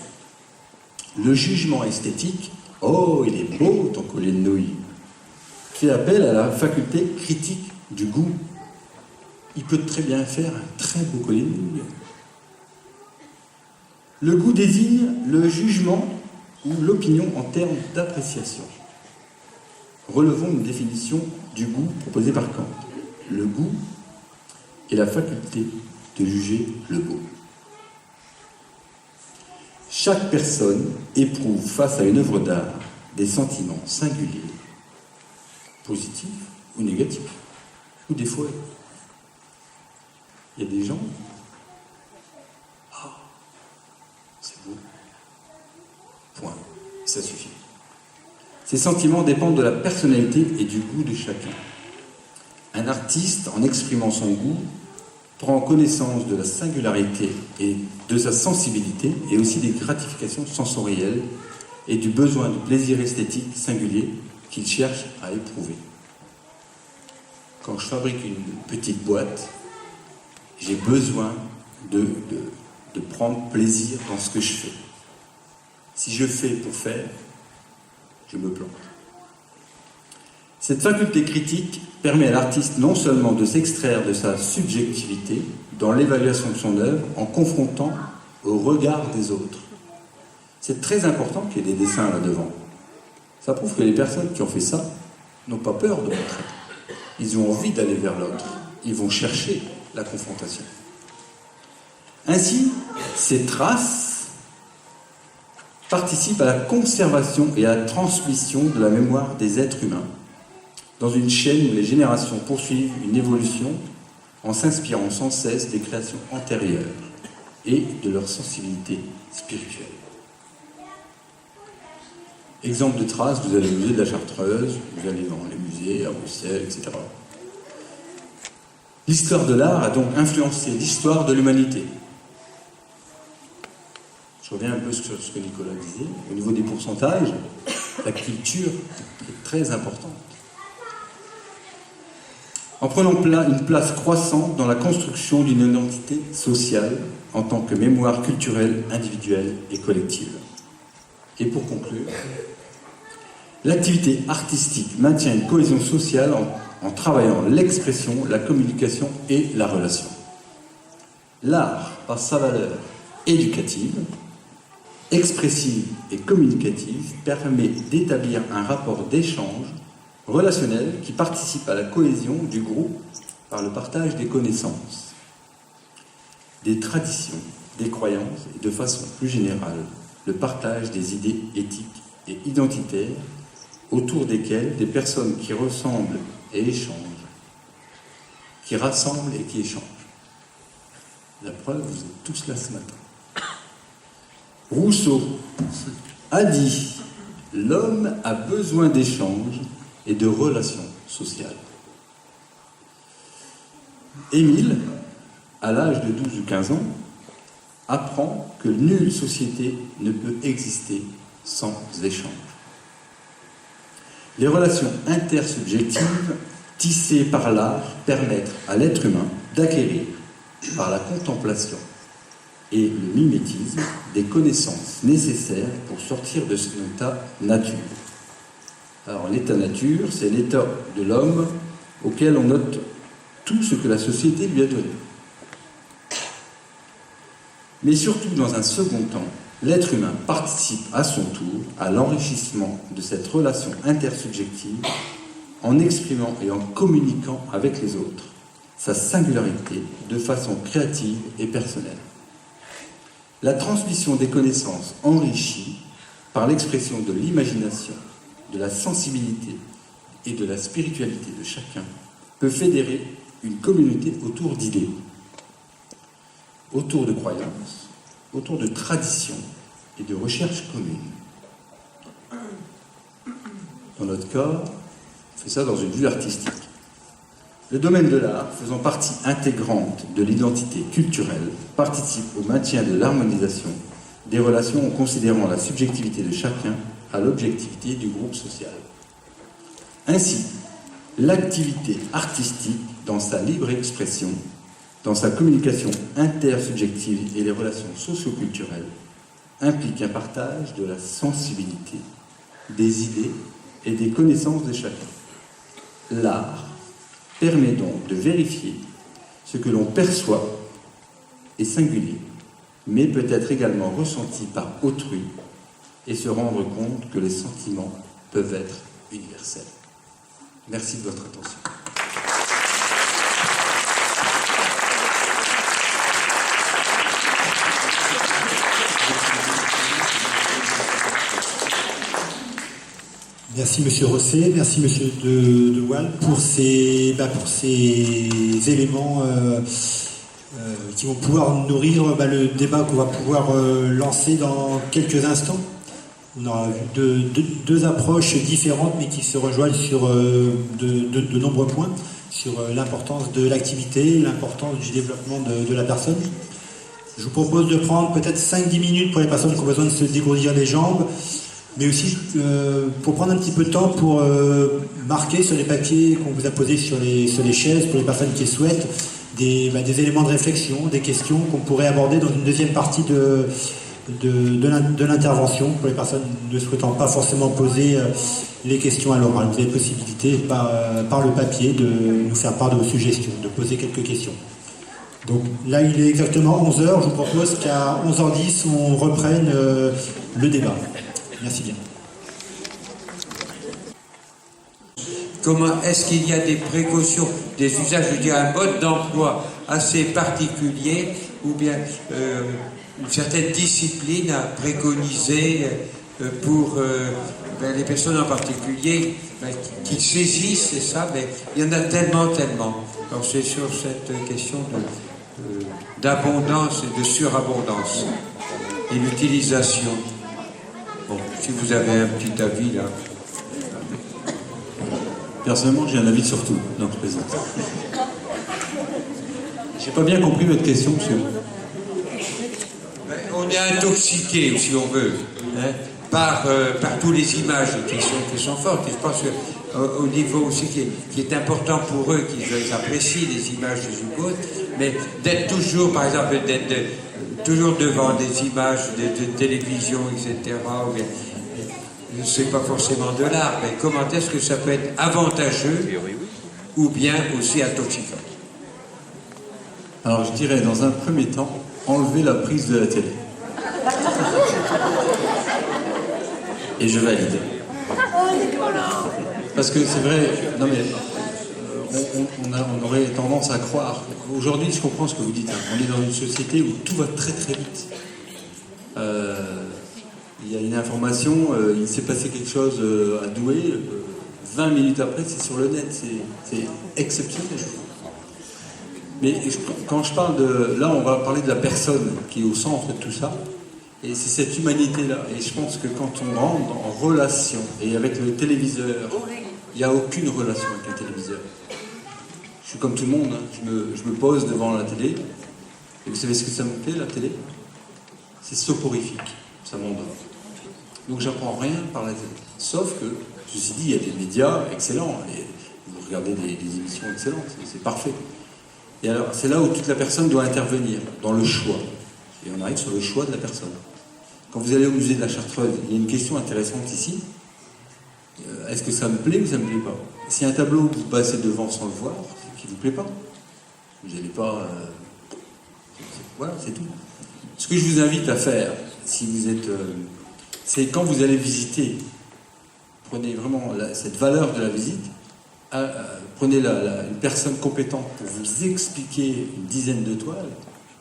Le jugement esthétique, oh, il est beau ton collier de nouilles, fait appel à la faculté critique du goût. Il peut très bien faire un très beau collier de nouilles. Le goût désigne le jugement ou l'opinion en termes d'appréciation. Relevons une définition du goût proposée par Kant. Le goût est la faculté de juger le beau. Chaque personne éprouve face à une œuvre d'art des sentiments singuliers, positifs ou négatifs, ou des fois, il y a des gens, ah, c'est beau, point, ça suffit. Ces sentiments dépendent de la personnalité et du goût de chacun. Un artiste, en exprimant son goût, prend connaissance de la singularité et de sa sensibilité et aussi des gratifications sensorielles et du besoin de plaisir esthétique singulier qu'il cherche à éprouver. Quand je fabrique une petite boîte, j'ai besoin de prendre plaisir dans ce que je fais. Si je fais pour faire, je me plante. Cette faculté critique permet à l'artiste non seulement de s'extraire de sa subjectivité dans l'évaluation de son œuvre en confrontant au regard des autres. C'est très important qu'il y ait des dessins là-devant. Ça prouve que les personnes qui ont fait ça n'ont pas peur de montrer. Ils ont envie d'aller vers l'autre. Ils vont chercher la confrontation. Ainsi, ces traces participent à la conservation et à la transmission de la mémoire des êtres humains, dans une chaîne où les générations poursuivent une évolution en s'inspirant sans cesse des créations antérieures et de leur sensibilité spirituelle. Exemple de traces, vous allez au musée de la Chartreuse, vous allez dans les musées à Bruxelles, etc. L'histoire de l'art a donc influencé l'histoire de l'humanité. Je reviens un peu sur ce que Nicolas disait. Au niveau des pourcentages, la culture est très importante. En prenant une place croissante dans la construction d'une identité sociale en tant que mémoire culturelle, individuelle et collective. Et pour conclure, l'activité artistique maintient une cohésion sociale en travaillant l'expression, la communication et la relation. L'art, par sa valeur éducative, expressive et communicative, permet d'établir un rapport d'échange relationnel qui participe à la cohésion du groupe par le partage des connaissances, des traditions, des croyances et de façon plus générale, le partage des idées éthiques et identitaires autour desquelles des personnes qui ressemblent et échangent, qui rassemblent et qui échangent. La preuve, vous êtes tous là ce matin. Rousseau a dit « L'homme a besoin d'échanges et de relations sociales. » Émile, à l'âge de 12 ou 15 ans, apprend que nulle société ne peut exister sans échange. Les relations intersubjectives tissées par l'art permettent à l'être humain d'acquérir, par la contemplation et le mimétisme, des connaissances nécessaires pour sortir de son état nature. Alors l'état nature, c'est l'état de l'homme auquel on note tout ce que la société lui a donné. Mais surtout, dans un second temps, l'être humain participe à son tour à l'enrichissement de cette relation intersubjective en exprimant et en communiquant avec les autres. sa singularité de façon créative et personnelle. La transmission des connaissances enrichies par l'expression de l'imagination, de la sensibilité et de la spiritualité de chacun peut fédérer une communauté autour d'idées, autour de croyances, autour de traditions et de recherches communes. Dans notre cas, on fait ça dans une vue artistique. Le domaine de l'art, faisant partie intégrante de l'identité culturelle, participe au maintien de l'harmonisation des relations en considérant la subjectivité de chacun à l'objectivité du groupe social. Ainsi, l'activité artistique, dans sa libre expression, dans sa communication intersubjective et les relations socio-culturelles, implique un partage de la sensibilité, des idées et des connaissances de chacun. L'art permet donc de vérifier ce que l'on perçoit est singulier, mais peut être également ressenti par autrui et se rendre compte que les sentiments peuvent être universels. Merci de votre attention. Merci Monsieur Rosset, merci Monsieur de Waal pour ces éléments qui vont pouvoir nourrir le débat qu'on va pouvoir lancer dans quelques instants. On aura vu deux approches différentes mais qui se rejoignent sur de nombreux points, sur l'importance de l'activité, l'importance du développement de la personne. Je vous propose de prendre peut-être 5-10 minutes pour les personnes qui ont besoin de se dégourdir les jambes, mais aussi pour prendre un petit peu de temps pour marquer sur les papiers qu'on vous a posés sur les chaises, pour les personnes qui souhaitent, des éléments de réflexion, des questions qu'on pourrait aborder dans une deuxième partie de l'intervention, pour les personnes ne souhaitant pas forcément poser les questions à l'oral. Vous avez possibilité par le papier de nous faire part de vos suggestions, de poser quelques questions. Donc là, il est exactement 11h. Je vous propose qu'à 11h10, on reprenne le débat. Merci bien. Comment est-ce qu'il y a des précautions, des usages, je veux dire, un mode d'emploi assez particulier ou bien une certaine discipline à préconiser pour les personnes en particulier qui saisissent, c'est ça, mais il y en a tellement. Alors c'est sur cette question d'abondance et de surabondance et l'utilisation. Bon, si vous avez un petit avis là. Personnellement, j'ai un avis sur tout, donc je plaisante. J'ai pas bien compris votre question, monsieur. On est intoxiqué, si on veut, par toutes les images qui sont fortes. Et je pense qu'au niveau aussi qui est important pour eux, qu'ils apprécient les images des Jugots, mais d'être toujours, par exemple, toujours devant des images de télévision, etc., ou bien, c'est pas forcément de l'art, mais comment est-ce que ça peut être avantageux ou bien aussi intoxiquant? Alors je dirais, dans un premier temps, enlever la prise de la télé. Et je valide. Parce que c'est vrai, non mais on aurait tendance à croire. Aujourd'hui, je comprends ce que vous dites. On est dans une société où tout va très très vite. Il y a une information, il s'est passé quelque chose à Douai, 20 minutes après, c'est sur le net, c'est exceptionnel. Mais quand je parle de... Là, on va parler de la personne qui est au centre de tout ça, et c'est cette humanité-là. Et je pense que quand on rentre en relation, et avec le téléviseur, il n'y a aucune relation avec un téléviseur. Je suis comme tout le monde, je me pose devant la télé, et vous savez ce que ça me fait, la télé? C'est soporifique, ça m'endort. Donc j'apprends rien par la télé. Sauf que, ceci dit, il y a des médias excellents, et vous regardez des émissions excellentes, c'est parfait. Et alors, c'est là où toute la personne doit intervenir, dans le choix. Et on arrive sur le choix de la personne. Quand vous allez au musée de la Chartreuse, il y a une question intéressante ici. Est-ce que ça me plaît ou ça ne me plaît pas? Si un tableau, vous passez devant sans le voir, c'est qu'il ne vous plaît pas. Vous n'allez pas... Voilà, c'est tout. Ce que je vous invite à faire, si vous êtes... c'est quand vous allez visiter, prenez vraiment cette valeur de la visite, prenez une personne compétente pour vous expliquer une dizaine de toiles,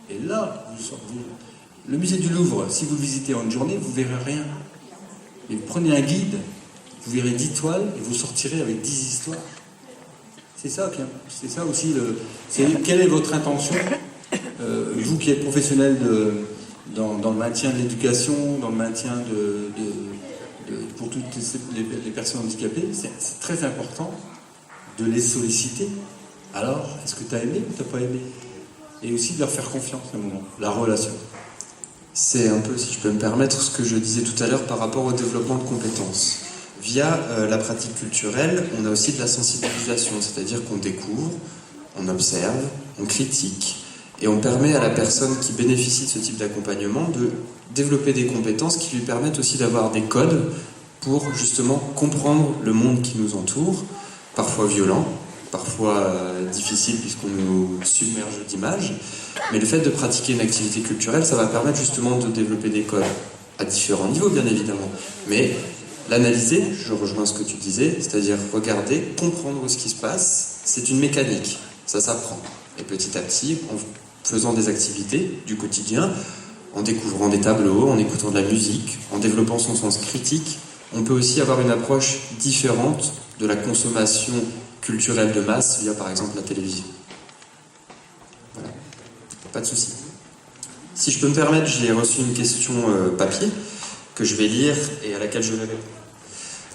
et là, le musée du Louvre, si vous le visitez en une journée, vous verrez rien. Mais prenez un guide, vous verrez 10 toiles, et vous sortirez avec 10 histoires. C'est ça aussi, quelle est votre intention, vous qui êtes professionnel dans le maintien de l'éducation, dans le maintien pour toutes les personnes handicapées, c'est très important de les solliciter. Alors, est-ce que tu as aimé ou tu n'as pas aimé? Et aussi de leur faire confiance à un moment, la relation. C'est un peu, si je peux me permettre, ce que je disais tout à l'heure par rapport au développement de compétences. Via la pratique culturelle, on a aussi de la sensibilisation, c'est-à-dire qu'on découvre, on observe, on critique, et on permet à la personne qui bénéficie de ce type d'accompagnement de développer des compétences qui lui permettent aussi d'avoir des codes pour justement comprendre le monde qui nous entoure, parfois violent, parfois difficile puisqu'on nous submerge d'images, mais le fait de pratiquer une activité culturelle, ça va permettre justement de développer des codes, à différents niveaux bien évidemment, mais l'analyser, je rejoins ce que tu disais, c'est-à-dire regarder, comprendre ce qui se passe, c'est une mécanique, ça s'apprend. Et petit à petit, en faisant des activités du quotidien, en découvrant des tableaux, en écoutant de la musique, en développant son sens critique, on peut aussi avoir une approche différente de la consommation culturelle de masse via par exemple la télévision. Voilà, pas de souci. Si je peux me permettre, j'ai reçu une question papier que je vais lire et à laquelle je vais répondre.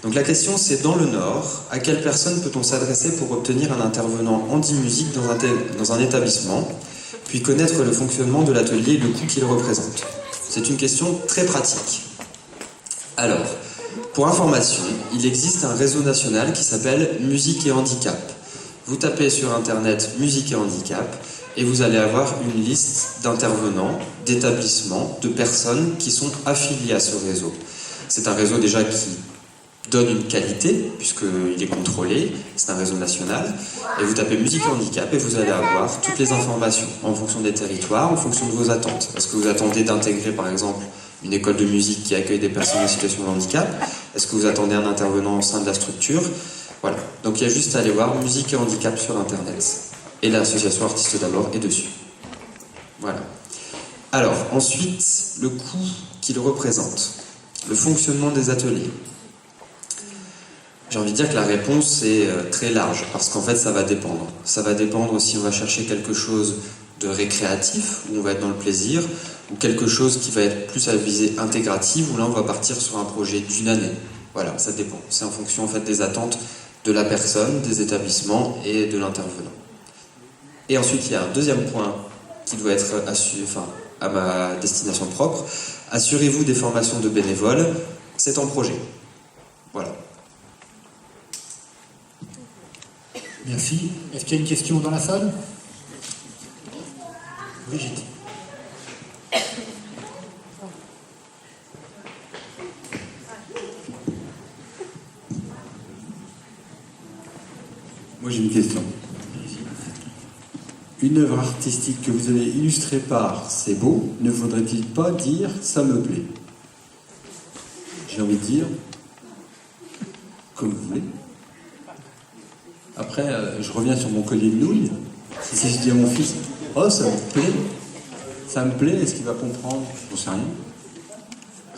Donc la question c'est: dans le Nord, à quelle personne peut-on s'adresser pour obtenir un intervenant handi-musique dans un établissement, puis connaître le fonctionnement de l'atelier et le coût qu'il représente? C'est une question très pratique. Alors, pour information, il existe un réseau national qui s'appelle Musique et Handicap. Vous tapez sur internet Musique et Handicap et vous allez avoir une liste d'intervenants, d'établissements, de personnes qui sont affiliées à ce réseau. C'est un réseau déjà qui donne une qualité, puisqu'il est contrôlé, c'est un réseau national, et vous tapez Musique et Handicap et vous allez avoir toutes les informations en fonction des territoires, en fonction de vos attentes. Est-ce que vous attendez d'intégrer par exemple une école de musique qui accueille des personnes en situation de handicap? Est-ce que vous attendez un intervenant au sein de la structure? Voilà, donc il y a juste à aller voir Musique et Handicap sur internet. Et l'association Artistes d'abord est dessus. Voilà. Alors, ensuite, le coût qu'il représente, le fonctionnement des ateliers. J'ai envie de dire que la réponse est très large, parce qu'en fait ça va dépendre. Ça va dépendre si on va chercher quelque chose de récréatif, où on va être dans le plaisir, ou quelque chose qui va être plus à visée intégrative, où là on va partir sur un projet d'une année. Voilà, ça dépend. C'est en fonction en fait des attentes de la personne, des établissements et de l'intervenant. Et ensuite il y a un deuxième point qui doit être à ma destination propre. Assurez-vous des formations de bénévoles, c'est en projet. Voilà. Merci. Est-ce qu'il y a une question dans la salle? Brigitte. Moi j'ai une question. Une œuvre artistique que vous avez illustrée par c'est beau, ne faudrait-il pas dire ça me plaît? J'ai envie de dire comme vous voulez. Après, je reviens sur mon collier de nouilles. Si je dis à mon fils, oh ça me plaît, est-ce qu'il va comprendre? J'en sais rien.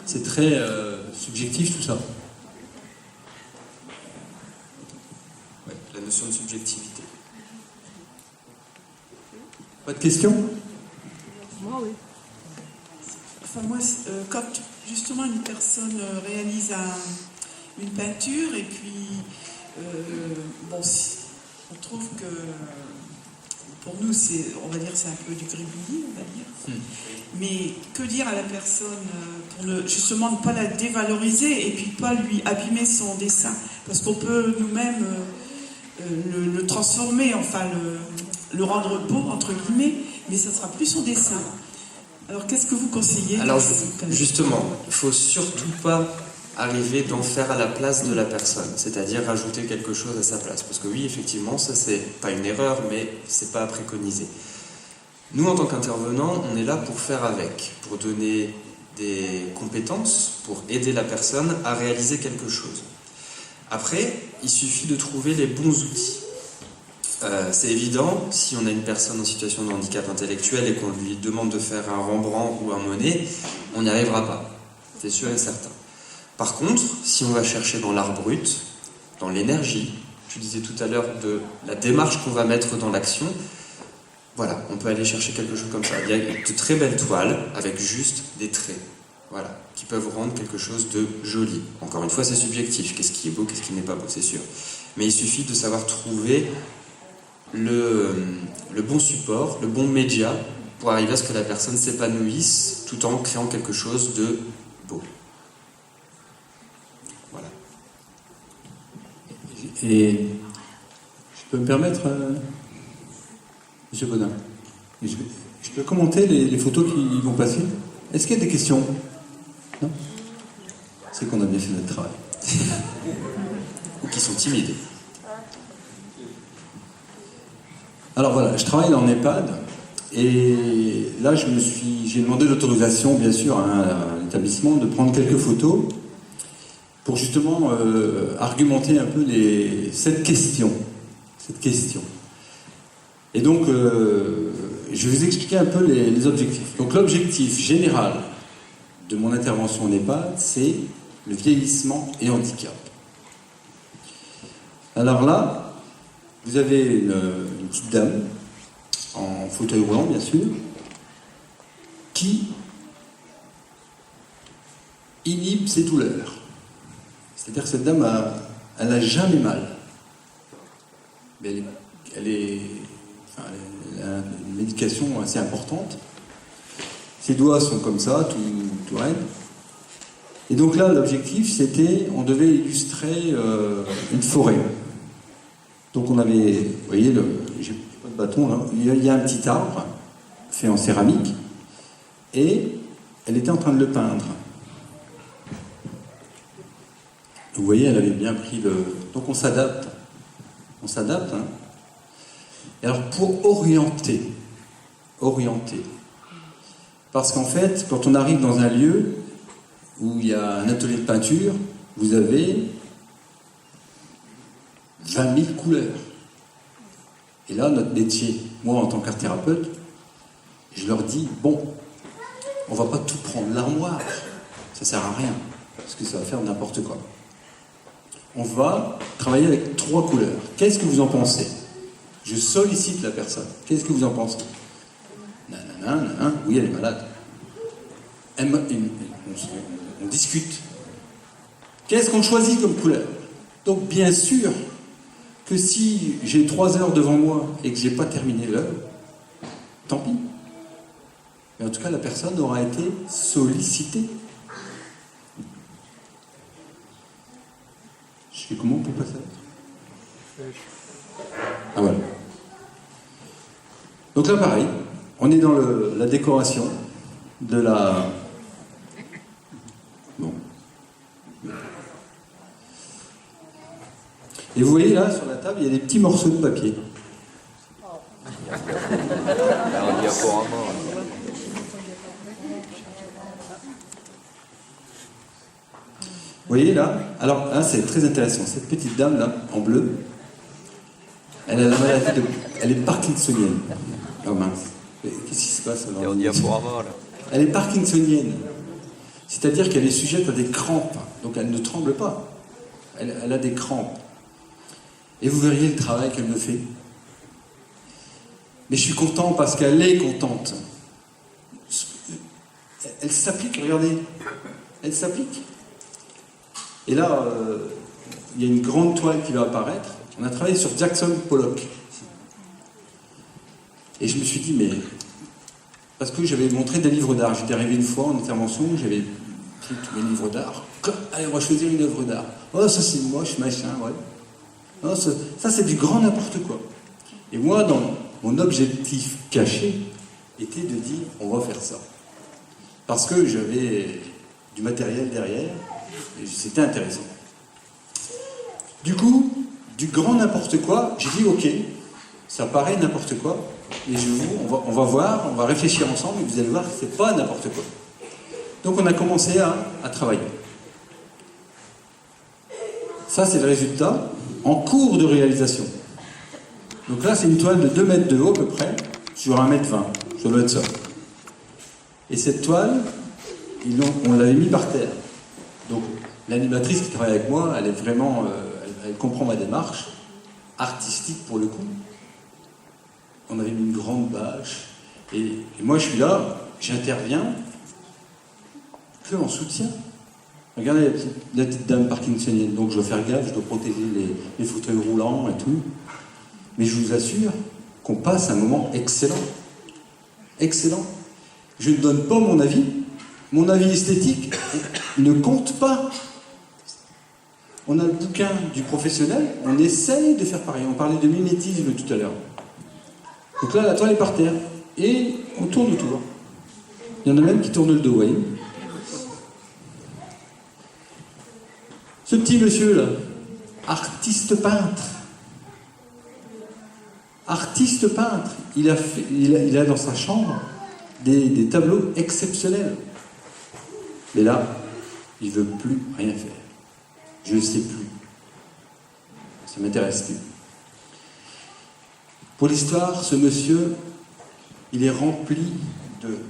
C'est très subjectif tout ça. Ouais, la notion de subjectivité. Pas de questions? Moi, oui. Enfin, moi, quand justement une personne réalise une peinture et puis, on trouve que pour nous, on va dire c'est un peu du gribouillis, on va dire. Mais que dire à la personne pour justement ne pas la dévaloriser et puis pas lui abîmer son dessin? Parce qu'on peut nous-mêmes le transformer, enfin le rendre beau, entre guillemets, mais ça ne sera plus son dessin. Alors qu'est-ce que vous conseillez? Alors justement, il ne faut surtout pas arriver d'en faire à la place de la personne, c'est-à-dire rajouter quelque chose à sa place. Parce que oui, effectivement, ça c'est pas une erreur, mais c'est pas à préconiser. Nous, en tant qu'intervenants, on est là pour faire avec, pour donner des compétences, pour aider la personne à réaliser quelque chose. Après, il suffit de trouver les bons outils. C'est évident, si on a une personne en situation de handicap intellectuel et qu'on lui demande de faire un Rembrandt ou un Monet, on n'y arrivera pas, c'est sûr et certain. Par contre, si on va chercher dans l'art brut, dans l'énergie, tu disais tout à l'heure de la démarche qu'on va mettre dans l'action, voilà, on peut aller chercher quelque chose comme ça. Il y a de très belles toiles avec juste des traits, voilà, qui peuvent rendre quelque chose de joli. Encore une fois, c'est subjectif, qu'est-ce qui est beau, qu'est-ce qui n'est pas beau, c'est sûr. Mais il suffit de savoir trouver le bon support, le bon média pour arriver à ce que la personne s'épanouisse tout en créant quelque chose de beau. Voilà. Et je peux me permettre, Monsieur Bodin, je peux commenter les photos qui vont passer. Est-ce qu'il y a des questions? Non? C'est qu'on a bien fait notre travail. Ou qui sont timides. Alors voilà, je travaille en EHPAD et là j'ai demandé l'autorisation bien sûr à un établissement de prendre quelques photos pour justement argumenter un peu cette question. Et donc je vais vous expliquer un peu les objectifs. Donc l'objectif général de mon intervention en EHPAD, c'est le vieillissement et handicap. Alors là, vous avez une petite dame, en fauteuil roulant bien sûr, qui inhibe ses douleurs. C'est-à-dire que cette dame, elle n'a jamais mal. Mais elle a une médication assez importante. Ses doigts sont comme ça, tout raide. Et donc là, l'objectif, c'était, on devait illustrer une forêt. Donc on avait, vous voyez, j'ai pas de bâton là, il y a un petit arbre fait en céramique et elle était en train de le peindre. Vous voyez, elle avait bien pris donc on s'adapte. Hein. Et alors pour orienter, parce qu'en fait, quand on arrive dans un lieu où il y a un atelier de peinture, vous avez 20 000 couleurs. Et là, notre métier, moi en tant qu'art thérapeute, je leur dis, bon, on va pas tout prendre. L'armoire, ça sert à rien, parce que ça va faire n'importe quoi. On va travailler avec 3 couleurs. Qu'est-ce que vous en pensez? Je sollicite la personne. Qu'est-ce que vous en pensez? Nanana, oui, elle est malade. On discute. Qu'est-ce qu'on choisit comme couleur? Donc, bien sûr, que si j'ai 3 heures devant moi et que je n'ai pas terminé l'heure, tant pis. Mais en tout cas, la personne aura été sollicitée. Je fais comment pour passer à l'autre? Ah voilà. Donc là, pareil, on est dans la décoration de la... Bon. Et vous voyez là, sur la table, il y a des petits morceaux de papier. Vous voyez là? Alors là, c'est très intéressant. Cette petite dame là, en bleu, elle a la maladie elle est parkinsonienne. Oh mince. Qu'est-ce qui se passe alors? Elle est parkinsonienne. C'est-à-dire qu'elle est sujette à des crampes. Donc elle ne tremble pas. Elle a des crampes. Et vous verriez le travail qu'elle me fait. Mais je suis content parce qu'elle est contente. Elle s'applique, regardez. Elle s'applique. Et là, il y a une grande toile qui va apparaître. On a travaillé sur Jackson Pollock. Et je me suis dit, mais... Parce que j'avais montré des livres d'art. J'étais arrivé une fois en intervention, j'avais pris tous mes livres d'art. Allez, on va choisir une œuvre d'art. Oh, ça c'est moche, machin, ouais. Non, ça c'est du grand n'importe quoi. Et moi, dans mon objectif caché, était de dire, on va faire ça. Parce que j'avais du matériel derrière, et c'était intéressant. Du coup, du grand n'importe quoi, j'ai dit, ok, ça paraît n'importe quoi, et on va voir, on va réfléchir ensemble, et vous allez voir que c'est pas n'importe quoi. Donc on a commencé à travailler. Ça, c'est le résultat en cours de réalisation. Donc là, c'est une toile de 2 mètres de haut à peu près, sur 1 mètre 20. Ça doit être ça. Et cette toile, on l'avait mis par terre. Donc l'animatrice qui travaille avec moi, elle est vraiment, elle comprend ma démarche, artistique pour le coup. On avait mis une grande bâche. Et moi, je suis là, j'interviens, que en soutien. Regardez la petite dame parkinsonienne, donc je dois faire gaffe, je dois protéger les fauteuils roulants et tout. Mais je vous assure qu'on passe un moment excellent. Excellent. Je ne donne pas mon avis. Mon avis esthétique ne compte pas. On a le bouquin du professionnel, on essaye de faire pareil. On parlait de mimétisme tout à l'heure. Donc là, la toile est par terre. Et on tourne autour. Il y en a même qui tournent le dos, vous voyez. Ce petit monsieur-là, artiste peintre. Artiste peintre. Il a dans sa chambre des tableaux exceptionnels. Mais là, il ne veut plus rien faire. Je ne sais plus. Ça ne m'intéresse plus. Pour l'histoire, ce monsieur, il est rempli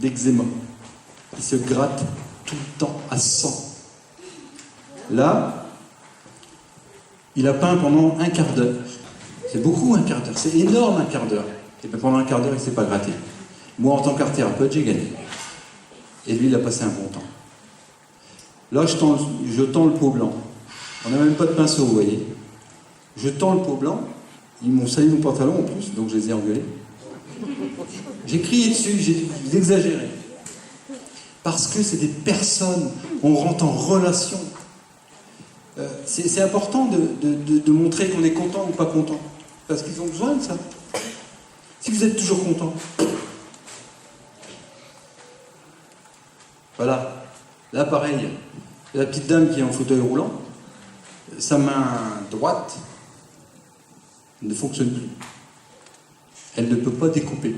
d'eczéma. Il se gratte tout le temps à 100. Là, il a peint pendant un quart d'heure. C'est beaucoup un quart d'heure, c'est énorme un quart d'heure. Et bien pendant un quart d'heure, il ne s'est pas gratté. Moi, en tant qu'art-thérapeute, j'ai gagné. Et lui, il a passé un bon temps. Là, je tends le pot blanc. On n'a même pas de pinceau, vous voyez. Je tends le pot blanc. Ils m'ont sali mon pantalon en plus, donc je les ai engueulés. J'ai crié dessus, j'ai exagéré. Parce que c'est des personnes, on rentre en relation. C'est important de montrer qu'on est content ou pas content. Parce qu'ils ont besoin de ça. Si vous êtes toujours content. Voilà. Là, pareil. La petite dame qui est en fauteuil roulant, sa main droite ne fonctionne plus. Elle ne peut pas découper.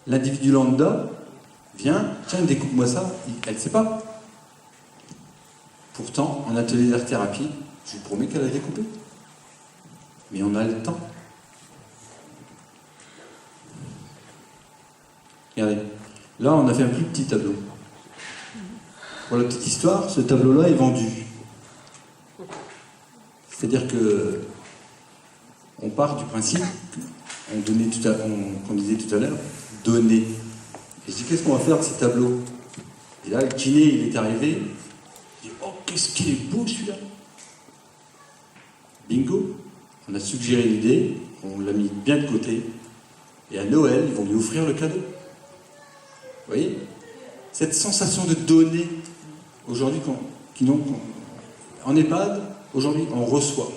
L'individu lambda vient, tiens, découpe-moi ça. Elle ne sait pas. Pourtant, en atelier d'art-thérapie, je vous promets qu'elle a découpé. Mais on a le temps. Regardez. Là, on a fait un plus petit tableau. Pour la petite histoire, ce tableau-là est vendu. C'est-à-dire que on part du principe qu'on disait tout à l'heure, donner. Et je dis, qu'est-ce qu'on va faire de ces tableaux? Et là, le kiné, il est arrivé. Je dis, oh, qu'est-ce qu'il est beau celui-là! Bingo! On a suggéré l'idée, on l'a mis bien de côté. Et à Noël, ils vont lui offrir le cadeau. Vous voyez? Cette sensation de donner, aujourd'hui, en EHPAD, aujourd'hui, on reçoit.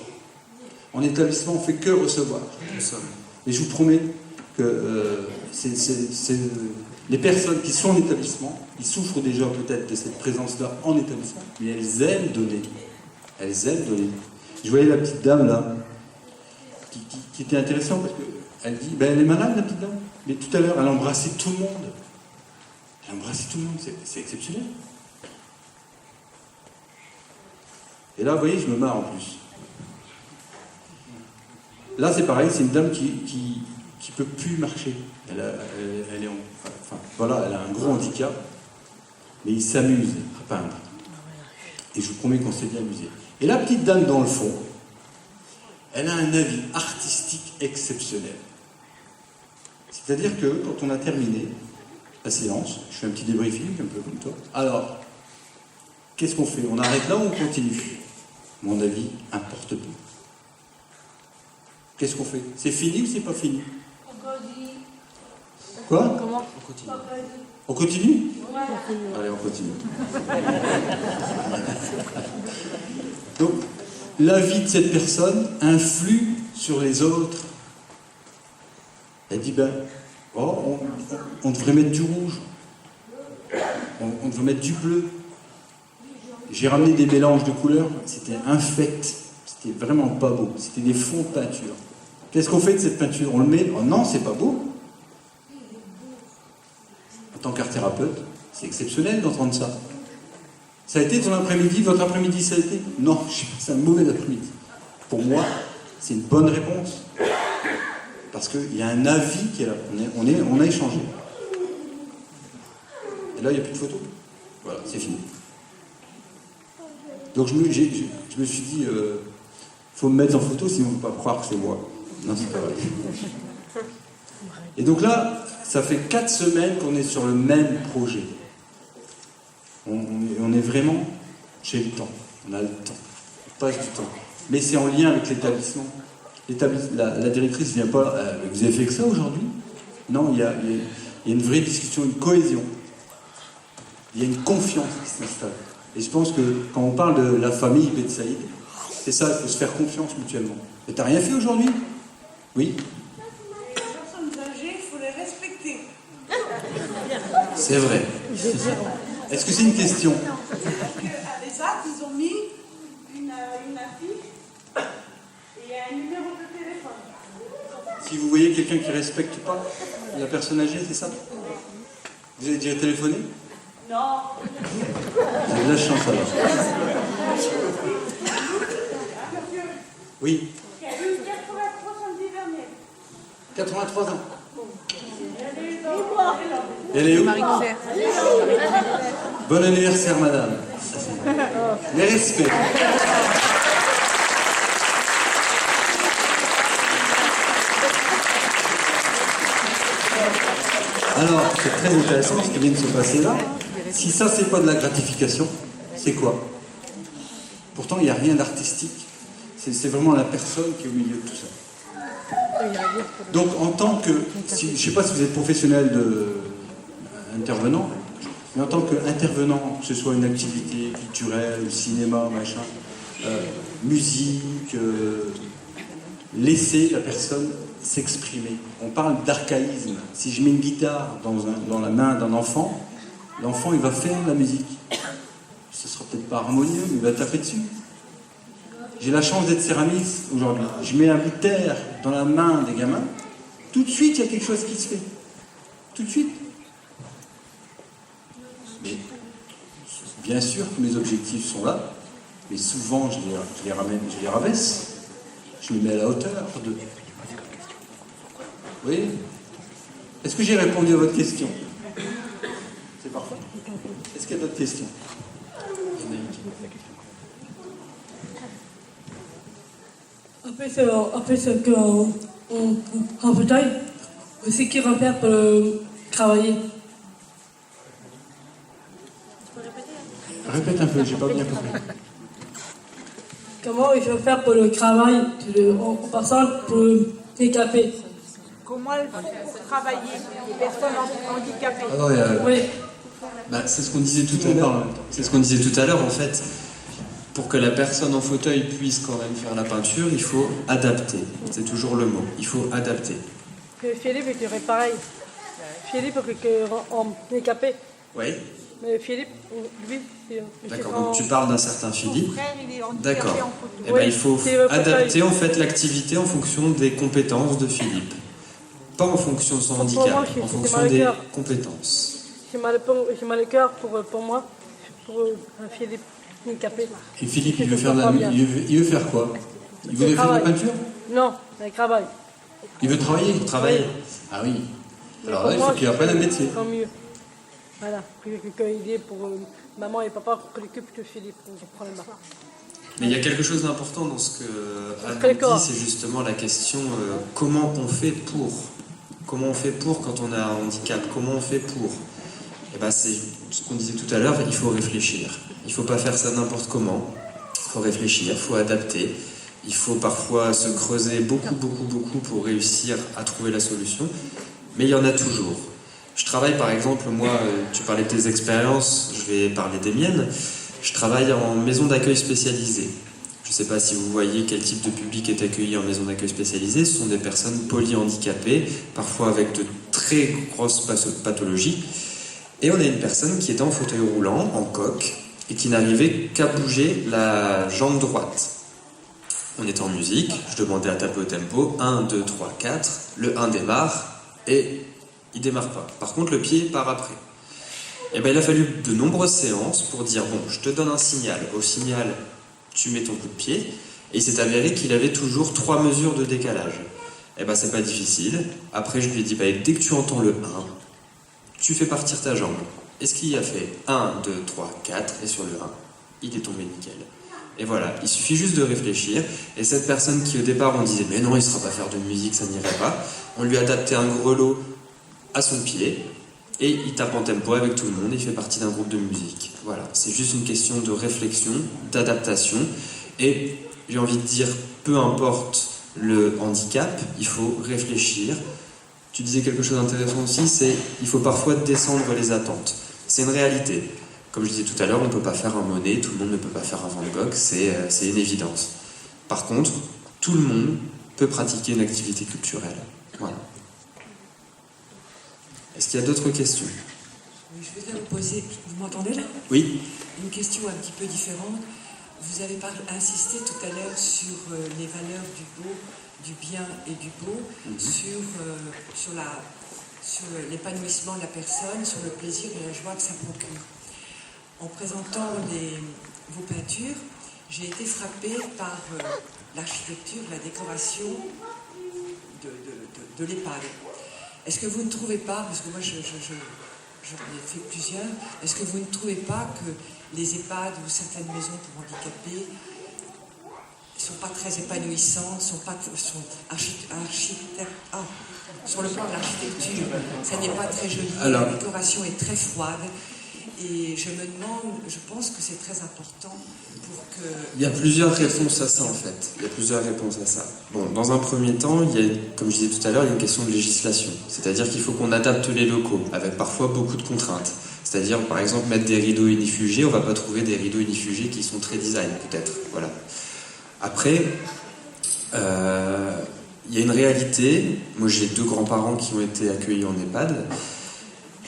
En établissement, on ne fait que recevoir. Et je vous promets que les personnes qui sont en établissement, ils souffrent déjà peut-être de cette présence-là en établissement, mais elles aiment donner. Elles aiment donner. Je voyais la petite dame là, qui était intéressante parce qu'elle dit, elle est malade la petite dame, mais tout à l'heure, elle a embrassé tout le monde. Elle a embrassé tout le monde, c'est exceptionnel. Et là, vous voyez, je me marre en plus. Là, c'est pareil, c'est une dame qui peut plus marcher. Elle a un gros handicap, mais il s'amuse à peindre. Et je vous promets qu'on s'est bien amusé. Et la petite dame dans le fond, elle a un avis artistique exceptionnel. C'est-à-dire que quand on a terminé la séance, je fais un petit débriefing, un peu comme toi. Alors, qu'est-ce qu'on fait? On arrête là ou on continue? Mon avis importe peu. Qu'est-ce qu'on fait? C'est fini ou c'est pas fini? On continue. Quoi? Comment? On continue. On continue? Ouais. Allez, on continue. Donc, l'avis de cette personne influe sur les autres. Elle dit, on devrait mettre du rouge. On devrait mettre du bleu. J'ai ramené des mélanges de couleurs, c'était infect. C'était vraiment pas beau. C'était des fonds de peinture. Qu'est-ce qu'on fait de cette peinture? On le met? Oh non, c'est pas beau. En tant qu'art-thérapeute, c'est exceptionnel d'entendre ça. Ça a été ton après-midi, votre après-midi, ça a été? Non, c'est un mauvais après-midi. Pour moi, c'est une bonne réponse. Parce qu'il y a un avis qui est là. On a échangé. Et là, il n'y a plus de photos. Voilà, c'est fini. Donc je me suis dit, faut me mettre en photo, sinon on ne peut pas croire que c'est moi. Non, c'est pas vrai. Et donc là, ça fait 4 semaines qu'on est sur le même projet. On est vraiment, j'ai le temps, on a le temps, on passe du temps. Mais c'est en lien avec l'établissement. La directrice ne vient pas, vous avez fait que ça aujourd'hui? Non, il y a une vraie discussion, une cohésion. Il y a une confiance qui s'installe. Et je pense que quand on parle de la famille Ben Saïd, c'est ça, il faut se faire confiance mutuellement. Et t'as rien fait aujourd'hui? Oui? Les personnes âgées, il faut les respecter. C'est vrai. Est-ce que c'est une question? À l'ESAT, ils ont mis une affiche et un numéro de téléphone. Si vous voyez quelqu'un qui ne respecte pas la personne âgée, c'est ça? Vous avez déjà téléphoné? Non. Vous avez de la chance alors. Oui. Il y a eu 83 samedi dernier. 83 ans. Elle est où? Bon anniversaire, madame. Les respects. Alors, c'est très intéressant ce qui vient de se passer là. Si ça, c'est pas de la gratification, c'est quoi? Pourtant, il n'y a rien d'artistique. C'est vraiment la personne qui est au milieu de tout ça. Donc, en tant que... je ne sais pas si vous êtes professionnel intervenant, mais en tant qu'intervenant, que ce soit une activité culturelle, cinéma, machin, musique, laissez la personne s'exprimer. On parle d'archaïsme. Si je mets une guitare dans la main d'un enfant, l'enfant, il va faire de la musique. Ce sera peut-être pas harmonieux, mais il va taper dessus. J'ai la chance d'être céramiste aujourd'hui. Je mets un bout de terre dans la main des gamins, tout de suite, il y a quelque chose qui se fait. Tout de suite. Mais, bien sûr que mes objectifs sont là, mais souvent, je les rabaisse. Je me mets à la hauteur d'eux. Oui. Est-ce que j'ai répondu à votre question? C'est parfait. Est-ce qu'il y a d'autres questions? Après ce qu'en fauteuil, c'est qui va faire pour travailler? Répète un peu, j'ai pas bien compris. Comment il faut faire pour le travail en passant pour le handicapé? Comment elles font pour travailler, les personnes handicapées? Alors, Oui. c'est ce qu'on disait tout à l'heure. C'est ce qu'on disait tout à l'heure en fait. Pour que la personne en fauteuil puisse quand même faire la peinture, il faut adapter. C'est toujours le mot. Il faut adapter. Philippe il dirait pareil. Philippe en handicapé. Oui. Mais Philippe, lui, D'accord. Donc tu parles d'un certain Philippe. Mon frère, il est handicapé D'accord. en photo. Eh ben, il faut adapter en fait l'activité en fonction des compétences de Philippe. Pas en fonction de son handicap, en fonction des compétences. J'ai mal le cœur pour moi, pour Philippe handicapé. Et Philippe, il veut faire quoi? Il veut faire de la peinture? Non, il travaille. Il veut travailler? Travailler. Ah oui. Alors là, il faut qu'il apprenne un métier. Tant mieux. Voilà, quand il est pour maman et papa qui s'occupent de Philippe, on prend les mains. Mais il y a quelque chose d'important dans ce que Anne dit, c'est justement la question comment on fait pour? Comment on fait pour quand on a un handicap? Comment on fait pour? Et ben c'est ce qu'on disait tout à l'heure, il faut réfléchir. Il ne faut pas faire ça n'importe comment. Il faut réfléchir, il faut adapter. Il faut parfois se creuser beaucoup pour réussir à trouver la solution. Mais il y en a toujours. Je travaille par exemple, moi, tu parlais de tes expériences, je vais parler des miennes. Je travaille en maison d'accueil spécialisée. Je ne sais pas si vous voyez quel type de public est accueilli en maison d'accueil spécialisée. Ce sont des personnes polyhandicapées, parfois avec de très grosses pathologies. Et on a une personne qui était en fauteuil roulant, en coque, et qui n'arrivait qu'à bouger la jambe droite. On était en musique, je demandais à taper au tempo, 1, 2, 3, 4, le 1 démarre, et il démarre pas. Par contre, le pied part après. Et ben, il a fallu de nombreuses séances pour dire, bon, je te donne un signal. Au signal, tu mets ton coup de pied. Et il s'est avéré qu'il avait toujours 3 mesures de décalage. Et ben, c'est pas difficile. Après, je lui ai dit, bah, dès que tu entends le 1, tu fais partir ta jambe. Et ce qu'il a fait, 1, 2, 3, 4, et sur le 1, il est tombé nickel. Et voilà, il suffit juste de réfléchir. Et cette personne qui au départ on disait mais non, il ne saura pas faire de musique, ça n'irait pas, on lui a adapté un grelot à son pied et il tape en tempo avec tout le monde, il fait partie d'un groupe de musique. Voilà, c'est juste une question de réflexion, d'adaptation. Et j'ai envie de dire, peu importe le handicap, il faut réfléchir. Tu disais quelque chose d'intéressant aussi, c'est il faut parfois descendre les attentes. C'est une réalité. Comme je disais tout à l'heure, on ne peut pas faire un Monet, tout le monde ne peut pas faire un Van Gogh, c'est une évidence. Par contre, tout le monde peut pratiquer une activité culturelle. Voilà. Est-ce qu'il y a d'autres questions? Oui, je voudrais vous poser, vous m'entendez là? Oui. Une question un petit peu différente. Vous avez insisté tout à l'heure sur les valeurs du beau, du bien et du beau, sur l'épanouissement de la personne, sur le plaisir et la joie que ça procure. En présentant vos peintures, j'ai été frappée par l'architecture, la décoration de l'EHPAD. Est-ce que vous ne trouvez pas, parce que moi j'en ai fait plusieurs, est-ce que vous ne trouvez pas que les EHPAD ou certaines maisons pour handicapés ne sont pas très épanouissantes, sur le plan de l'architecture, ça n'est pas très joli, la décoration est très froide. Et je me demande, je pense que c'est très important pour que... Il y a plusieurs réponses à ça en fait. Il y a plusieurs réponses à ça. Bon, dans un premier temps, comme je disais tout à l'heure, il y a une question de législation. C'est-à-dire qu'il faut qu'on adapte les locaux, avec parfois beaucoup de contraintes. C'est-à-dire, par exemple, mettre des rideaux unifugés, on ne va pas trouver des rideaux unifugés qui sont très design, peut-être. Voilà. Après, il y a une réalité. Moi, j'ai 2 grands-parents qui ont été accueillis en EHPAD.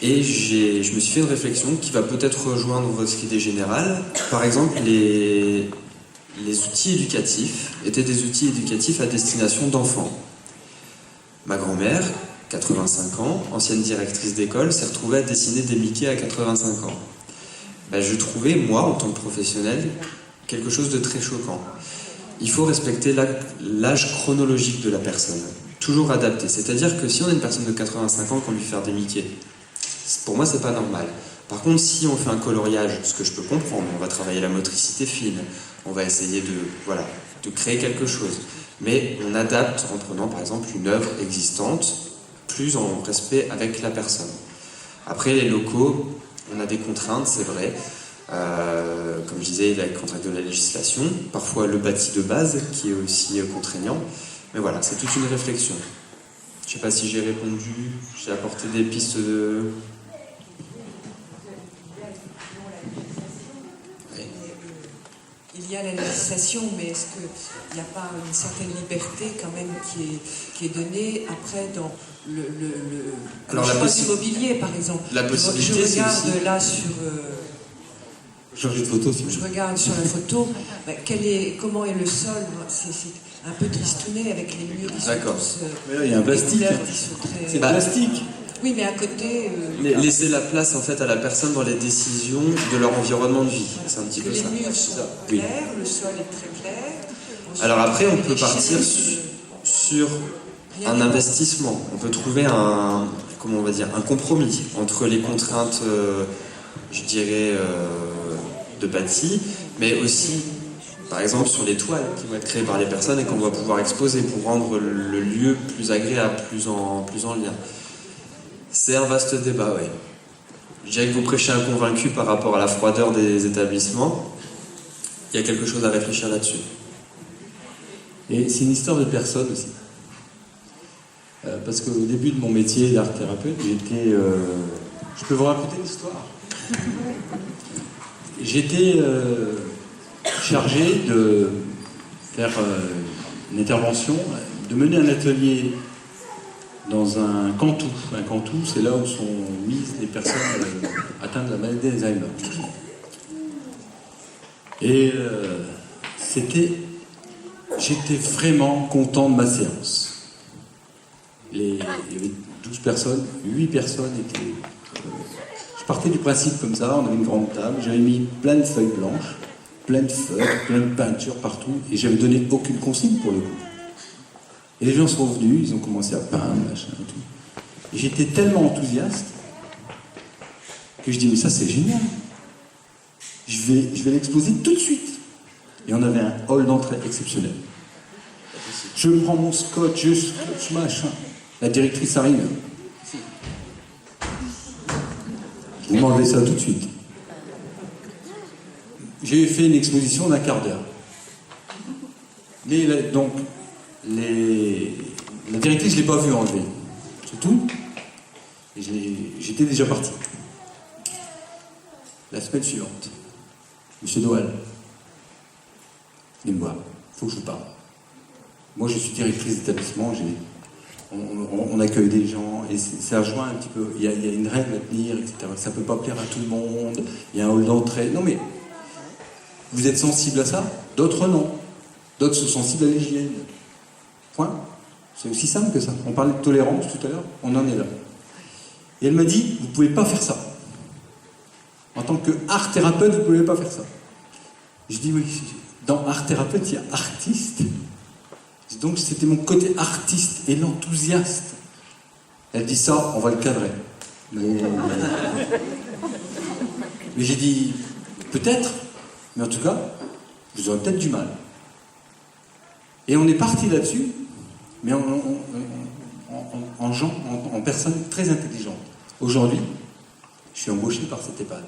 Et je me suis fait une réflexion qui va peut-être rejoindre votre idée générale. Par exemple, les outils éducatifs étaient des outils éducatifs à destination d'enfants. Ma grand-mère, 85 ans, ancienne directrice d'école, s'est retrouvée à dessiner des Mickey à 85 ans. Ben, je trouvais, moi, en tant que professionnel, quelque chose de très choquant. Il faut respecter l'âge chronologique de la personne, toujours adapté. C'est-à-dire que si on a une personne de 85 ans qu'on lui fait des Mickey, pour moi, c'est pas normal. Par contre, si on fait un coloriage, ce que je peux comprendre, on va travailler la motricité fine, on va essayer de créer quelque chose. Mais on adapte en prenant, par exemple, une œuvre existante, plus en respect avec la personne. Après, les locaux, on a des contraintes, c'est vrai. Comme je disais, la contrainte de la législation, parfois le bâti de base, qui est aussi contraignant. Mais voilà, c'est toute une réflexion. Je ne sais pas si j'ai répondu, j'ai apporté des pistes de... Il y a la législation, mais est-ce qu'il n'y a pas une certaine liberté quand même qui est donnée après dans le choix immobilier, par exemple? La possibilité, je regarde c'est aussi... là sur... Changer de photo, si je regarde sur la photo, comment est le sol? C'est un peu tristouné avec les murs qui sont tous... Mais là, il y a un plastique. C'est plastique. Oui, mais à côté... Laisser la place en fait à la personne dans les décisions de leur environnement de vie. C'est un petit peu ça. Les murs sont clairs, le sol est très clair. Ensuite, alors après, on peut partir sur un investissement. On peut trouver un compromis entre les contraintes, je dirais, de bâti, mais aussi, par exemple, sur les toiles qui vont être créées par les personnes et qu'on va pouvoir exposer pour rendre le lieu plus agréable, plus en lien. C'est un vaste débat, oui. Je dirais que vous prêchez un convaincu par rapport à la froideur des établissements. Il y a quelque chose à réfléchir là-dessus. Et c'est une histoire de personne aussi. Parce qu'au début de mon métier d'art thérapeute, je peux vous raconter l'histoire. J'étais chargé de faire une intervention, de mener un atelier dans un cantou. Un cantou, c'est là où sont mises les personnes atteintes de la maladie d'Alzheimer. Et j'étais vraiment content de ma séance. Il y avait 12 personnes, 8 personnes étaient... Je partais du principe comme ça, on avait une grande table, j'avais mis plein de feuilles blanches, plein de feuilles, plein de peintures partout, et j'avais donné aucune consigne pour le coup. Et les gens sont venus, ils ont commencé à peindre, machin et tout. Et j'étais tellement enthousiaste que je dis, mais ça c'est génial. Je vais l'exposer tout de suite. Et on avait un hall d'entrée exceptionnel. Je prends mon scotch, je scotch, machin. La directrice arrive. Vous m'enlevez ça tout de suite. J'ai fait une exposition d'un quart d'heure. Donc, la directrice, je ne l'ai pas vue enlever. C'est tout. Et j'étais déjà parti. La semaine suivante, Monsieur Noël, venez me voir, il faut que je vous parle. Moi, je suis directrice d'établissement, on accueille des gens, et ça rejoint un petit peu. Il y a une règle à tenir, etc. Ça ne peut pas plaire à tout le monde, il y a un hall d'entrée. Non, mais vous êtes sensible à ça? D'autres non. D'autres sont sensibles à l'hygiène. Point. C'est aussi simple que ça. On parlait de tolérance tout à l'heure, on en est là. Et elle m'a dit, vous ne pouvez pas faire ça. En tant qu'art thérapeute, vous ne pouvez pas faire ça. Je dis oui, dans art thérapeute, il y a artiste. Donc c'était mon côté artiste et l'enthousiaste. Elle dit ça, on va le cadrer. Mais j'ai dit, peut-être, mais en tout cas, vous aurez peut-être du mal. Et on est parti là-dessus, mais en personne très intelligente. Aujourd'hui, je suis embauché par cette EHPAD.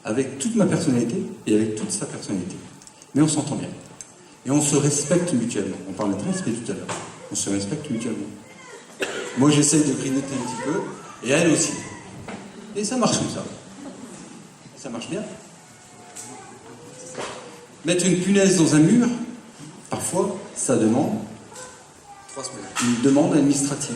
Avec toute ma personnalité et avec toute sa personnalité. Mais on s'entend bien. Et on se respecte mutuellement. On parlait de respect tout à l'heure. On se respecte mutuellement. Moi, j'essaye de grignoter un petit peu, et elle aussi. Et ça marche comme ça. Ça marche bien. Mettre une punaise dans un mur, parfois, ça demande 3 semaines. une demande administrative.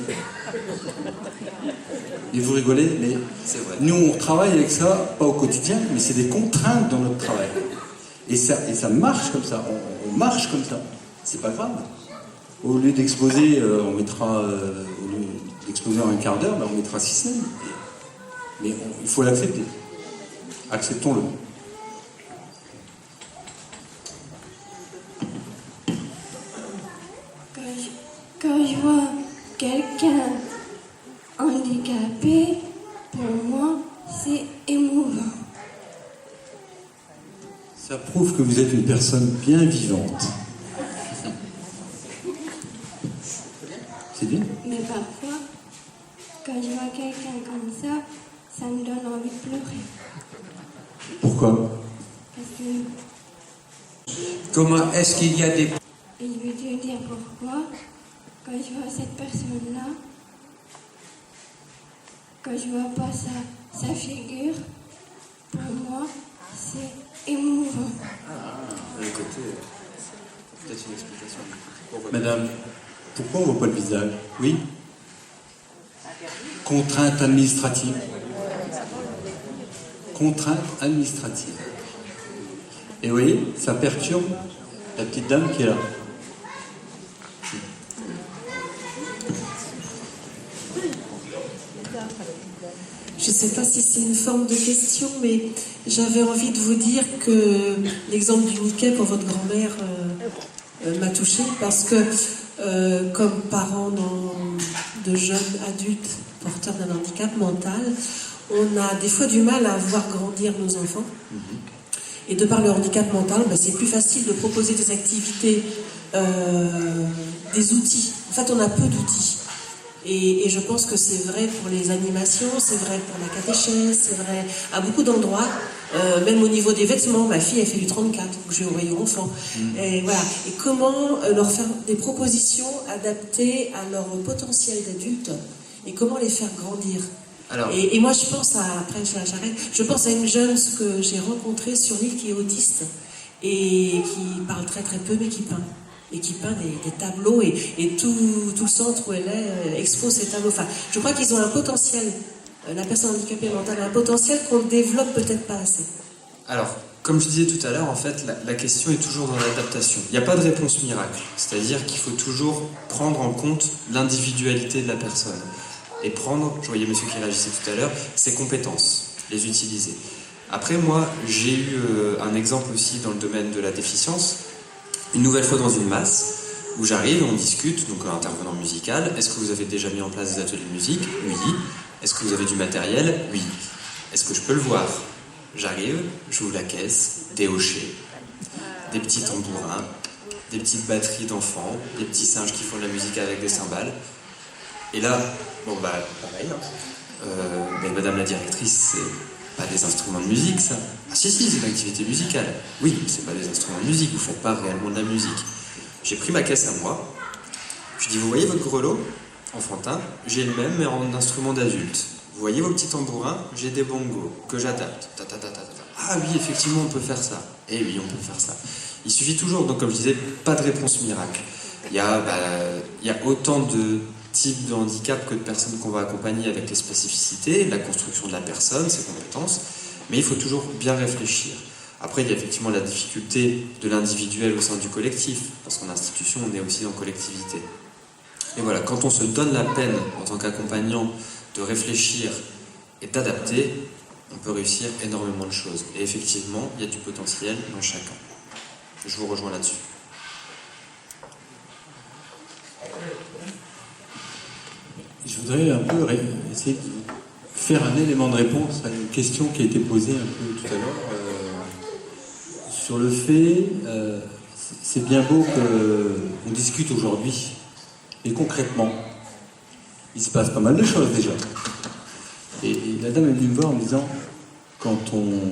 Et vous rigolez, mais C'est vrai. nous, on travaille avec ça, pas au quotidien, mais c'est des contraintes dans notre travail. Et ça marche comme ça, on marche comme ça. C'est pas grave. Au lieu d'exposer, au lieu d'exposer en un quart d'heure, ben on mettra 6 semaines. Mais il faut l'accepter. Acceptons-le. Quand je vois quelqu'un handicapé, pour moi, c'est émouvant. Ça prouve que vous êtes une personne bien vivante. C'est bien. Mais parfois, quand je vois quelqu'un comme ça, ça me donne envie de pleurer. Pourquoi? Parce que, Comment est-ce qu'il y a des... et je vais te dire pourquoi, quand je vois cette personne-là, quand je vois pas sa figure, pour moi, c'est émouvant. Écoutez, peut-être une explication. Madame, pourquoi on ne voit pas le visage? Oui. Contrainte administrative. Contrainte administrative. Et vous voyez, ça perturbe la petite dame qui est là. Je ne sais pas si c'est une forme de question, mais j'avais envie de vous dire que l'exemple du Mickey pour votre grand-mère m'a touchée parce que comme parents de jeunes adultes porteurs d'un handicap mental, on a des fois du mal à voir grandir nos enfants. Et de par le handicap mental, c'est plus facile de proposer des activités, des outils. En fait, on a peu d'outils. Et je pense que c'est vrai pour les animations, c'est vrai pour la catéchèse, c'est vrai à beaucoup d'endroits, même au niveau des vêtements. Ma fille, elle fait du 34, donc je vais au rayon enfant. Et voilà. Et comment leur faire des propositions adaptées à leur potentiel d'adulte et comment les faire grandir. Alors, et moi, je pense après j'arrête, je pense à une jeune que j'ai rencontrée sur l'île qui est autiste et qui parle très très peu, mais qui peint. Et qui peint des tableaux et tout le centre où elle est expose ces tableaux. Enfin, je crois qu'ils ont un potentiel, la personne handicapée mentale a un potentiel qu'on ne développe peut-être pas assez. Alors, comme je disais tout à l'heure, en fait, la question est toujours dans l'adaptation. Il n'y a pas de réponse miracle, c'est-à-dire qu'il faut toujours prendre en compte l'individualité de la personne. et prendre, je voyais monsieur qui réagissait tout à l'heure, ses compétences, les utiliser. Après, moi, j'ai eu un exemple aussi dans le domaine de la déficience, une nouvelle fois dans une masse, où j'arrive, on discute, donc intervenant musical, est-ce que vous avez déjà mis en place des ateliers de musique? Oui. Est-ce que vous avez du matériel? Oui. Est-ce que je peux le voir? J'arrive, j'ouvre la caisse, des hochets, des petits tambourins, des petites batteries d'enfants, des petits singes qui font de la musique avec des cymbales. Et là, bon bah, pareil, mais madame la directrice, c'est pas des instruments de musique, ça. Ah si, c'est une activité musicale. Oui, c'est pas des instruments de musique, vous faites pas réellement de la musique. J'ai pris ma caisse à moi, je dis, vous voyez votre grelot enfantin? J'ai le même, mais en instrument d'adulte. Vous voyez vos petits tambourins? J'ai des bongos que j'adapte. Ah oui, effectivement, on peut faire ça. Eh oui, on peut faire ça. Il suffit toujours, donc comme je disais, pas de réponse miracle. Il y a autant de types de handicap que de personnes qu'on va accompagner avec les spécificités, la construction de la personne, ses compétences, mais il faut toujours bien réfléchir. Après, il y a effectivement la difficulté de l'individuel au sein du collectif, parce qu'en institution, on est aussi en collectivité. Et voilà, quand on se donne la peine, en tant qu'accompagnant, de réfléchir et d'adapter, on peut réussir énormément de choses. Et effectivement, il y a du potentiel dans chacun. Je vous rejoins là-dessus. Je voudrais un peu essayer de faire un élément de réponse à une question qui a été posée un peu tout à l'heure. Sur le fait, c'est bien beau qu'on discute aujourd'hui, et concrètement, il se passe pas mal de choses déjà. Et la dame est venue me voir en me disant, quand on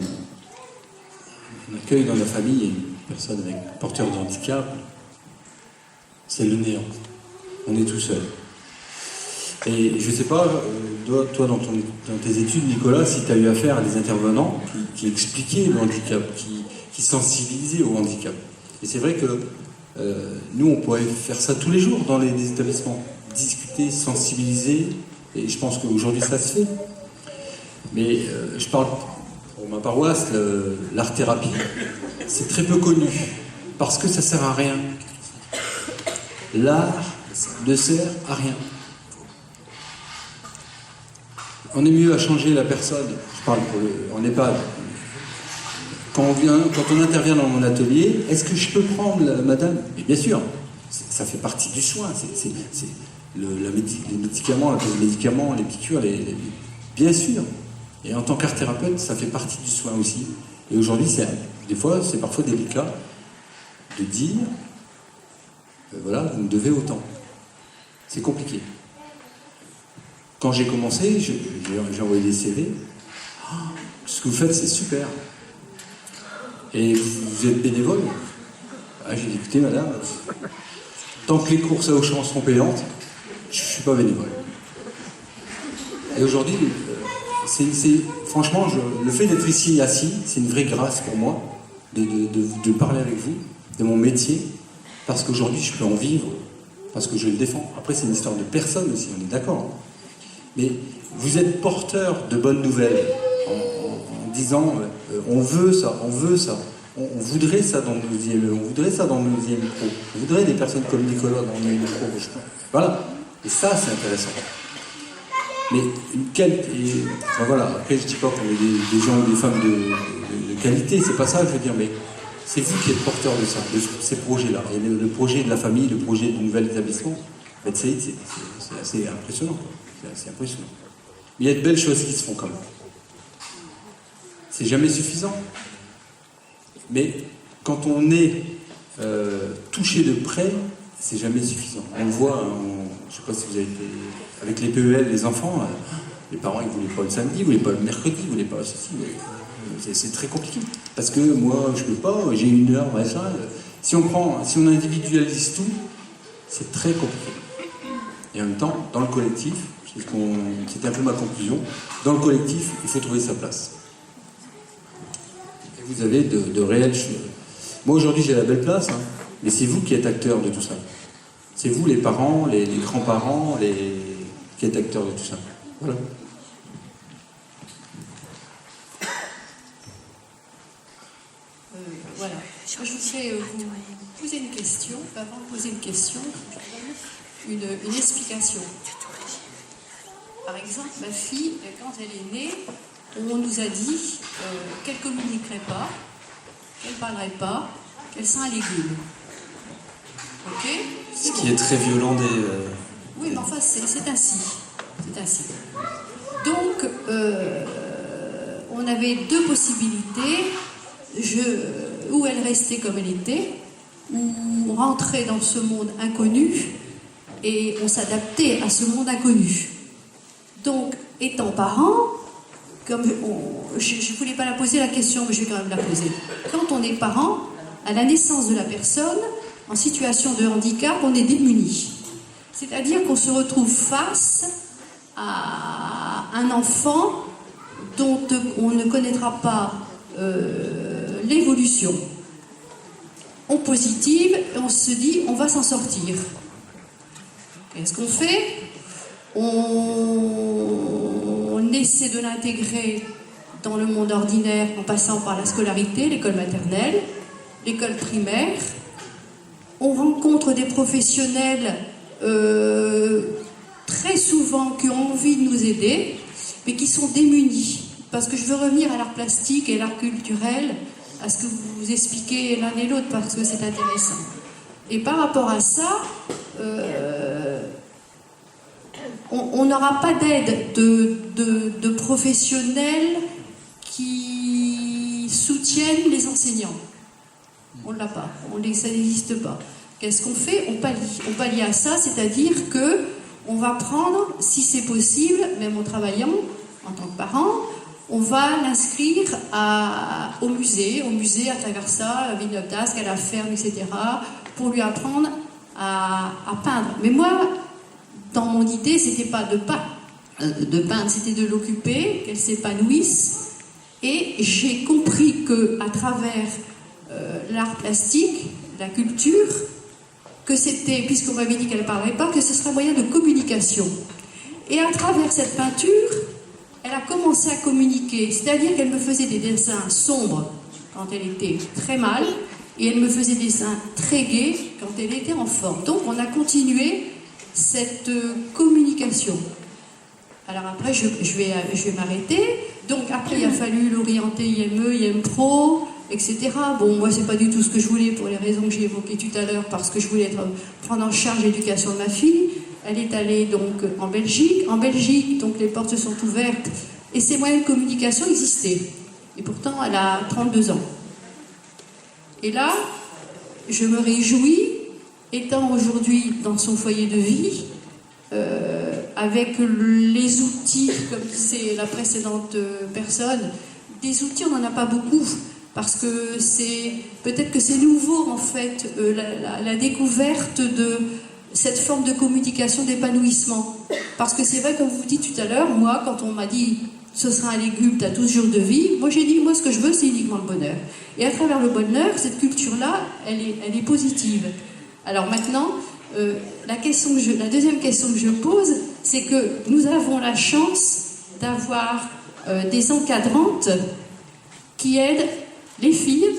accueille dans la famille une personne avec porteur de handicap, c'est le néant. On est tout seul. Et je ne sais pas, toi dans tes études, Nicolas, si tu as eu affaire à des intervenants qui expliquaient le handicap, qui sensibilisaient au handicap. Et c'est vrai que nous, on pourrait faire ça tous les jours dans les établissements. Discuter, sensibiliser, et je pense qu'aujourd'hui ça se fait. Mais je parle pour ma paroisse, l'art-thérapie, c'est très peu connu, parce que ça ne sert à rien. L'art ne sert à rien. On est mieux à changer la personne, je parle en EHPAD. Quand on intervient dans mon atelier, est-ce que je peux prendre madame? Mais bien sûr, ça fait partie du soin. Les médicaments, les piqûres, bien sûr. Et en tant qu'art-thérapeute, ça fait partie du soin aussi. Et aujourd'hui, des fois, c'est parfois délicat de dire, voilà, vous me devez autant. C'est compliqué. Quand j'ai commencé, j'ai envoyé des CV. Oh, ce que vous faites, c'est super. Et vous êtes bénévole? J'ai dit, écoutez, madame, tant que les courses à Auchan seront payantes, je ne suis pas bénévole. Et aujourd'hui, franchement, le fait d'être ici assis, c'est une vraie grâce pour moi de parler avec vous, de mon métier, parce qu'aujourd'hui, je peux en vivre, parce que je le défends. Après, c'est une histoire de personne aussi, on est d'accord. Mais vous êtes porteur de bonnes nouvelles en disant on veut ça, on voudrait ça dans nos IME, on voudrait ça dans nos IME Pro, on voudrait des personnes comme Nicolas dans nos IME Pro. Voilà, et ça c'est intéressant. Mais voilà, après je dis pas qu'on est des gens ou des femmes de qualité, c'est pas ça que je veux dire, mais c'est vous qui êtes porteur de ça, de ces projets-là. Et le projet de la famille, le projet du nouvel établissement, c'est assez impressionnant. C'est impressionnant. Mais il y a de belles choses qui se font quand même. C'est jamais suffisant. Mais quand on est touché de près, c'est jamais suffisant. On le voit, je ne sais pas si vous avez été avec les PEL, les enfants, les parents ils ne voulaient pas le samedi, ils ne voulaient pas le mercredi, ils ne voulaient pas ceci. C'est très compliqué. Parce que moi, je ne peux pas, j'ai une heure, machin. Si on individualise tout, c'est très compliqué. Et en même temps, dans le collectif, c'était un peu ma conclusion, dans le collectif, il faut trouver sa place. Et vous avez de réelles choses. Moi aujourd'hui j'ai la belle place, mais c'est vous qui êtes acteurs de tout ça. C'est vous les parents, les grands-parents, qui êtes acteurs de tout ça. Voilà. Voilà. Je voudrais vous poser une question. Avant de poser une question, une explication. Par exemple, ma fille, quand elle est née, on nous a dit qu'elle ne communiquerait pas, qu'elle ne parlerait pas, qu'elle serait un légume. Ok ? Ce qui est très violent des... Oui, mais enfin, c'est ainsi. C'est ainsi. Donc, on avait deux possibilités. Ou elle restait comme elle était, ou on rentrait dans ce monde inconnu et on s'adaptait à ce monde inconnu. Donc, étant parent, comme je ne voulais pas la poser la question, mais je vais quand même la poser. Quand on est parent, à la naissance de la personne, en situation de handicap, on est démuni. C'est-à-dire qu'on se retrouve face à un enfant dont on ne connaîtra pas l'évolution. On positive et on se dit on va s'en sortir. Qu'est-ce qu'on fait ? On essaie de l'intégrer dans le monde ordinaire en passant par la scolarité, l'école maternelle, l'école primaire. On rencontre des professionnels très souvent qui ont envie de nous aider, mais qui sont démunis. Parce que je veux revenir à l'art plastique et l'art culturel, à ce que vous expliquez l'un et l'autre, parce que c'est intéressant. Et par rapport à ça, on n'aura pas d'aide de professionnels qui soutiennent les enseignants. On ne l'a pas, ça n'existe pas. Qu'est-ce qu'on fait ? On pallie à ça, c'est-à-dire que on va prendre, si c'est possible, même en travaillant en tant que parent, on va l'inscrire au musée à travers ça, à Villeneuve-d'Ascq, à la ferme, etc., pour lui apprendre à peindre. Mais moi, dans mon idée, c'était pas de peindre, c'était de l'occuper, qu'elle s'épanouisse. Et j'ai compris qu'à travers l'art plastique, la culture, que c'était, puisqu'on m'avait dit qu'elle ne parlerait pas, que ce serait un moyen de communication. Et à travers cette peinture, elle a commencé à communiquer, c'est-à-dire qu'elle me faisait des dessins sombres quand elle était très mal, et elle me faisait des dessins très gais quand elle était en forme. Donc on a continué cette communication. Alors après, je vais m'arrêter. Donc après, il a fallu l'orienter IME, IM Pro, etc. Bon, moi, c'est pas du tout ce que je voulais pour les raisons que j'ai évoquées tout à l'heure, parce que je voulais prendre en charge l'éducation de ma fille. Elle est allée donc en Belgique. En Belgique, donc les portes se sont ouvertes et ces moyens de communication existaient. Et pourtant, elle a 32 ans. Et là, je me réjouis, étant aujourd'hui dans son foyer de vie, avec les outils, comme disait la précédente personne, des outils, on n'en a pas beaucoup, parce que peut-être que c'est nouveau, en fait, la découverte de cette forme de communication d'épanouissement. Parce que c'est vrai, comme vous dites tout à l'heure, moi, quand on m'a dit ce sera un légume, tu as 12 jours de vie, moi j'ai dit, moi ce que je veux, c'est uniquement le bonheur. Et à travers le bonheur, cette culture-là, elle est positive. Alors maintenant, la deuxième question que je pose, c'est que nous avons la chance d'avoir des encadrantes qui aident les filles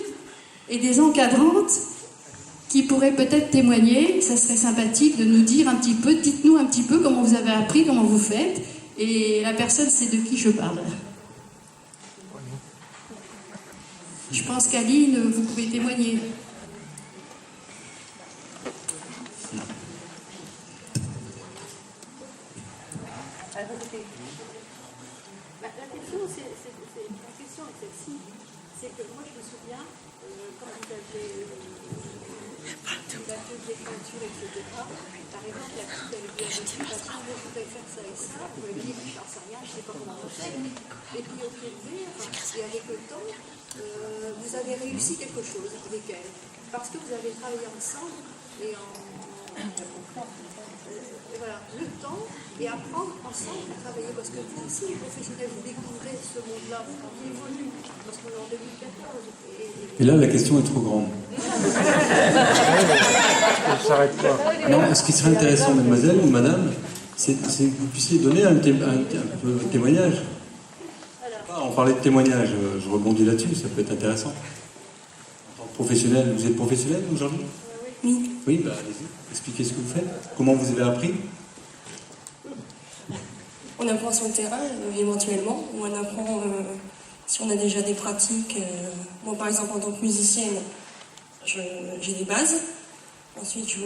et des encadrantes qui pourraient peut-être témoigner. Ça serait sympathique de nous dire un petit peu, dites-nous un petit peu comment vous avez appris, comment vous faites, et la personne, c'est de qui je parle. Je pense qu'Aline, vous pouvez témoigner. La question est celle-ci. C'est que moi, je me souviens, quand vous aviez l'atelier de peinture, etc., par exemple, la petite, elle vient de dire, je voudrais faire ça et ça, vous m'avez dit, je n'en sais rien, je ne sais pas comment on fait. Et puis, au pied de et avec le temps, vous avez réussi quelque chose avec elle. Parce que vous avez travaillé ensemble et voilà, le temps et apprendre ensemble à travailler. Parce que vous aussi, les professionnels, vous découvrez ce monde-là qui évolue. Parce qu'on est en 2014. Et là, la question est trop grande. Non, ce qui serait intéressant, mademoiselle ou madame, c'est que vous puissiez donner un peu de témoignage. On parlait de témoignage, je rebondis là-dessus, ça peut être intéressant. En tant que professionnel, vous êtes professionnel aujourd'hui ? Oui. Oui, bah allez-y, expliquez ce que vous faites. Comment vous avez appris ? on apprend sur le terrain, éventuellement, ou on apprend si on a déjà des pratiques. Moi, par exemple, en tant que musicienne, j'ai des bases. Ensuite,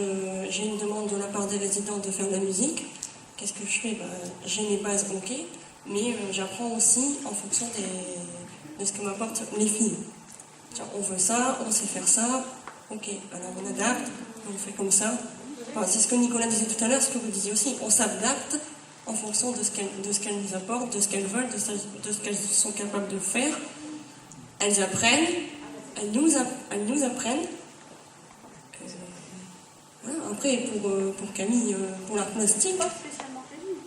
j'ai une demande de la part des résidents de faire de la musique. Qu'est-ce que je fais? J'ai mes bases, ok, mais j'apprends aussi en fonction de ce que m'apportent les filles. Tiens, on veut ça, on sait faire ça, ok, alors on adapte, on fait comme ça. Enfin, c'est ce que Nicolas disait tout à l'heure, ce que vous disiez aussi, on s'adapte en fonction de ce qu'elles nous apportent, de ce qu'elles veulent, de ce qu'elles sont capables de faire. Elles apprennent, elles nous apprennent. Voilà. Après, pour Camille, pour l'art plastique... Pas spécialement Camille,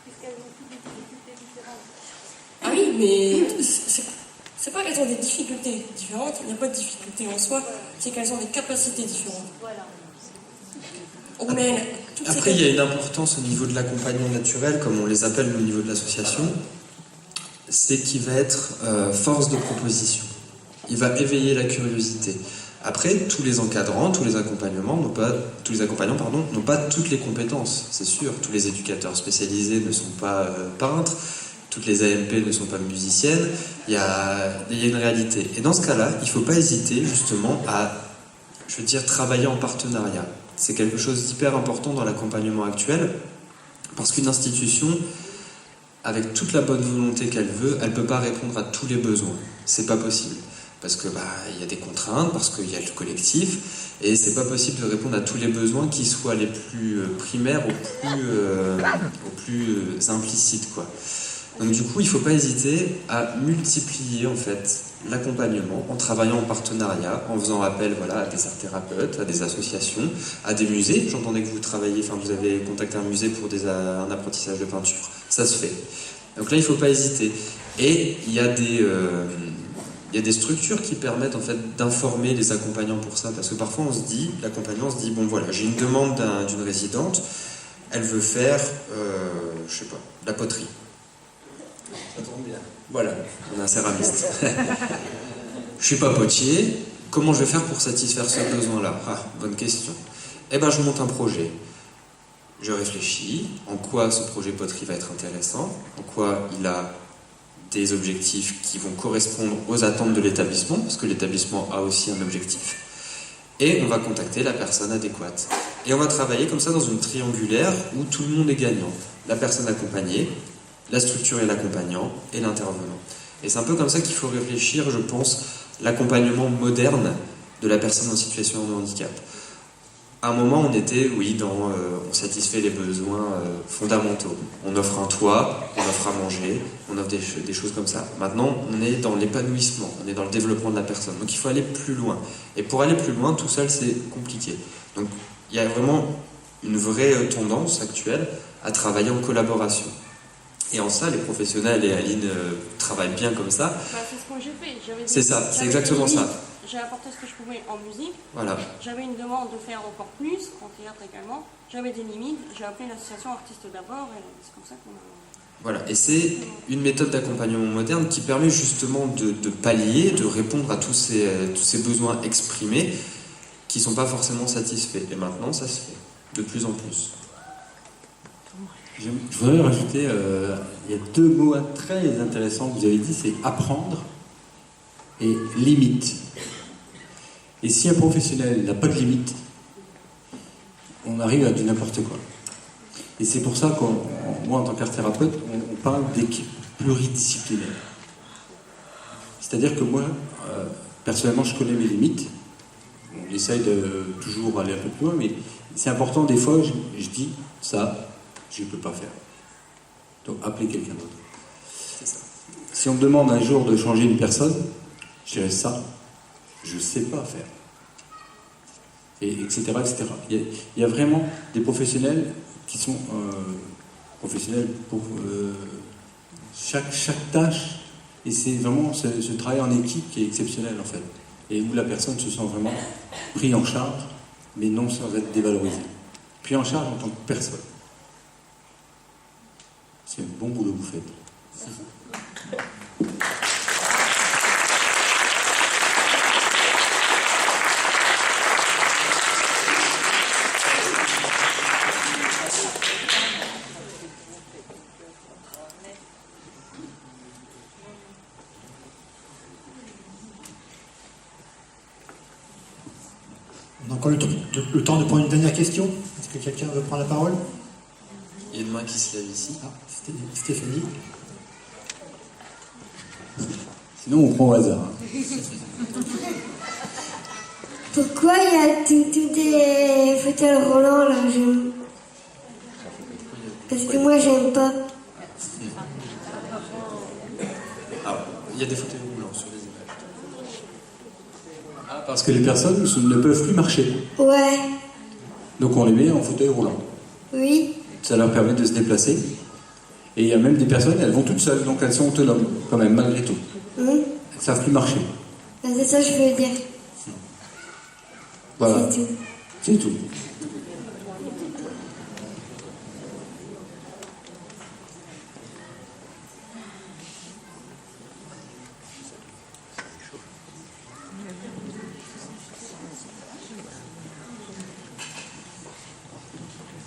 puisqu'elles ont toutes des difficultés différentes. Ah oui, mais c'est pas qu'elles ont des difficultés différentes, il n'y a pas de difficulté en soi, c'est qu'elles ont des capacités différentes. Voilà. Après, il y a une importance au niveau de l'accompagnement naturel, comme on les appelle au niveau de l'association, c'est qu'il va être force de proposition. Il va éveiller la curiosité. Après, tous les encadrants, tous les accompagnants n'ont pas toutes les compétences, c'est sûr. Tous les éducateurs spécialisés ne sont pas peintres, toutes les AMP ne sont pas musiciennes. Il y a une réalité. Et dans ce cas-là, il ne faut pas hésiter justement à, travailler en partenariat. C'est quelque chose d'hyper important dans l'accompagnement actuel, parce qu'une institution, avec toute la bonne volonté qu'elle veut, elle ne peut pas répondre à tous les besoins. C'est pas possible. Parce que y a des contraintes, parce qu'il y a le collectif, et c'est pas possible de répondre à tous les besoins qui soient les plus primaires aux plus implicites, quoi. Donc du coup, il ne faut pas hésiter à multiplier en fait l'accompagnement en travaillant en partenariat, en faisant appel à des art-thérapeutes, à des associations, à des musées. J'entendais que vous avez contacté un musée pour un apprentissage de peinture. Ça se fait. Donc là, il ne faut pas hésiter. Et il y a des structures qui permettent en fait d'informer les accompagnants pour ça, parce que parfois l'accompagnant se dit, bon voilà, j'ai une demande d'une résidente, elle veut faire, de la poterie. Ça tombe bien. Voilà, on a un céramiste. Je suis pas potier, comment je vais faire pour satisfaire ce besoin-là? Bonne question. Je monte un projet. Je réfléchis en quoi ce projet poterie va être intéressant, en quoi il a des objectifs qui vont correspondre aux attentes de l'établissement, parce que l'établissement a aussi un objectif. Et on va contacter la personne adéquate. Et on va travailler comme ça dans une triangulaire où tout le monde est gagnant. La personne accompagnée, la structure et l'accompagnant, et l'intervenant. Et c'est un peu comme ça qu'il faut réfléchir, je pense, l'accompagnement moderne de la personne en situation de handicap. À un moment, on était, on satisfait les besoins fondamentaux. On offre un toit, on offre à manger, on offre des choses comme ça. Maintenant, on est dans l'épanouissement, on est dans le développement de la personne. Donc il faut aller plus loin. Et pour aller plus loin, tout seul, c'est compliqué. Donc il y a vraiment une vraie tendance actuelle à travailler en collaboration. Et en ça, les professionnels et Aline travaillent bien comme ça. C'est ce que j'ai fait. C'est ça, c'est exactement ça. J'ai apporté ce que je pouvais en musique. Voilà. J'avais une demande de faire encore plus, en théâtre également. J'avais des limites. J'ai appelé l'association Artistes d'abord et c'est comme ça qu'on a... Voilà, et c'est une méthode d'accompagnement moderne qui permet justement de pallier, de répondre à tous ces besoins exprimés qui ne sont pas forcément satisfaits. Et maintenant, ça se fait de plus en plus. Je voudrais rajouter, il y a deux mots très intéressants que vous avez dit, c'est apprendre et limite. Et si un professionnel n'a pas de limite, on arrive à du n'importe quoi. Et c'est pour ça que moi, en tant qu'art-thérapeute, on parle d'équipe pluridisciplinaire. C'est-à-dire que moi, personnellement, je connais mes limites. On essaye de toujours aller un peu plus loin, mais c'est important, des fois, je dis ça, je ne peux pas faire. Donc, appelez quelqu'un d'autre. C'est ça. Si on me demande un jour de changer une personne, je dirais ça, je ne sais pas faire. Et etc., etc. Il y a vraiment des professionnels qui sont professionnels pour chaque tâche. Et c'est vraiment ce travail en équipe qui est exceptionnel, en fait. Et où la personne se sent vraiment prise en charge, mais non sans être dévalorisée. Pris en charge en tant que personne. C'est un bon boulot que vous faites. le temps de prendre une dernière question. Est-ce que quelqu'un veut prendre la parole? Il y a une main qui se lève ici. Ah, Stéphanie. Sinon, on prend au hasard. Pourquoi il y a tous des fauteuils roulants là? Parce que moi, j'aime pas. Ah, il y a des fauteuils roulants sur les images. Ah, parce que les personnes ne peuvent plus marcher. Ouais, Donc on les met en fauteuil roulant. oui. Ça leur permet de se déplacer. Et il y a même des personnes, elles vont toutes seules, donc elles sont autonomes, quand même, malgré tout. Elles ne savent plus marcher. Ben, c'est ça que je veux dire. Voilà. C'est tout. C'est tout.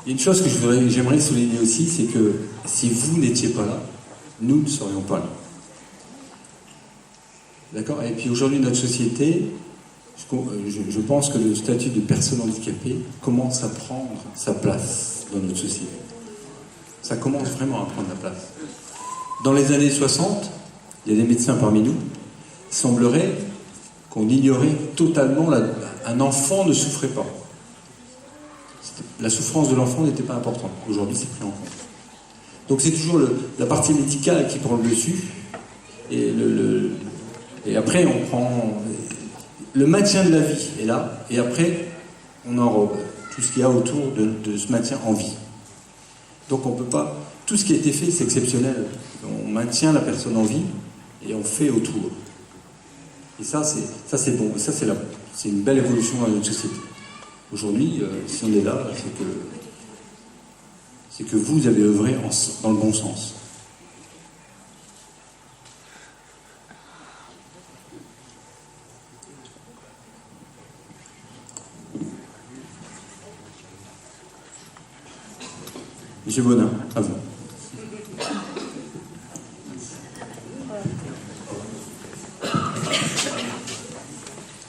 Il y a une chose que j'aimerais souligner aussi, c'est que si vous n'étiez pas là, nous ne serions pas là. D'accord? Et puis aujourd'hui, notre société, je pense que le statut de personne handicapée commence à prendre sa place dans notre société. Ça commence vraiment à prendre la place. Dans les années 60, il y a des médecins parmi nous, il semblerait qu'on ignorait totalement un enfant ne souffrait pas. La souffrance de l'enfant n'était pas importante. Aujourd'hui, c'est pris en compte. Donc c'est toujours la partie médicale qui prend le dessus. Et après, on prend... Le maintien de la vie est là. Et après, on enrobe tout ce qu'il y a autour de ce maintien en vie. Donc on peut pas... Tout ce qui a été fait, c'est exceptionnel. On maintient la personne en vie et on fait autour. Et ça, c'est bon. Ça, c'est une belle évolution dans notre société. Aujourd'hui, si on est là, c'est que vous avez œuvré dans le bon sens. Monsieur Bonin, à vous.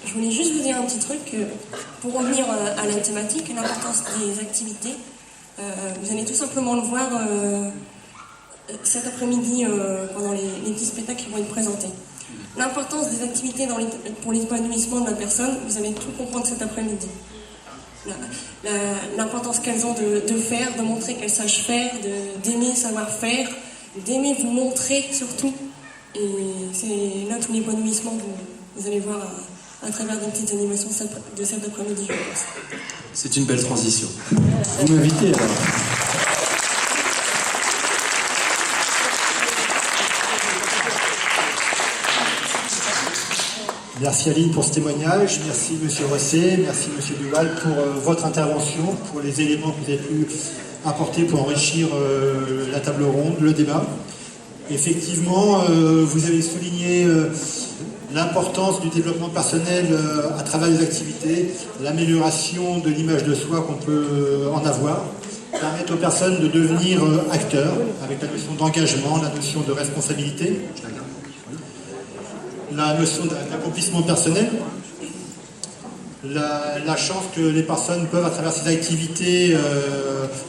Je voulais juste vous dire un petit truc, pour revenir à la thématique, l'importance des activités. Vous allez tout simplement le voir cet après-midi pendant les petits spectacles qui vont être présentés. L'importance des activités pour l'épanouissement de la personne, vous allez tout comprendre cet après-midi. L'importance qu'elles ont de faire, de montrer qu'elles sachent faire, d'aimer savoir faire, d'aimer vous montrer surtout. Et c'est là tout l'épanouissement que vous allez voir à travers des petites animations de cet après-midi, je pense. C'est une belle transition. Vous m'invitez alors. Merci Aline pour ce témoignage, merci Monsieur Rosset, merci Monsieur Duval pour votre intervention, pour les éléments que vous avez pu apporter pour enrichir la table ronde, le débat. Effectivement, vous avez souligné l'importance du développement personnel à travers les activités, l'amélioration de l'image de soi qu'on peut en avoir, permettre aux personnes de devenir acteurs avec la notion d'engagement, la notion de responsabilité, la notion d'accomplissement personnel, la chance que les personnes peuvent, à travers ces activités,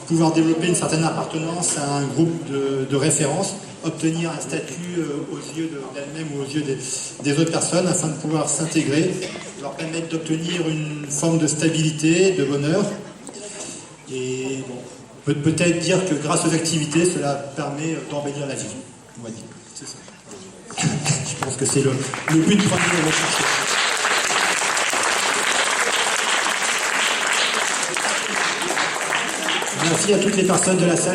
pouvoir développer une certaine appartenance à un groupe de référence, obtenir un statut aux yeux d'elles-mêmes ou aux yeux des autres personnes afin de pouvoir s'intégrer, leur permettre d'obtenir une forme de stabilité, de bonheur. Et bon, on peut peut-être dire que grâce aux activités, cela permet d'embellir la vie. On va dire. C'est ça. Je pense que c'est le but premier de rechercher. Merci à toutes les personnes de la salle.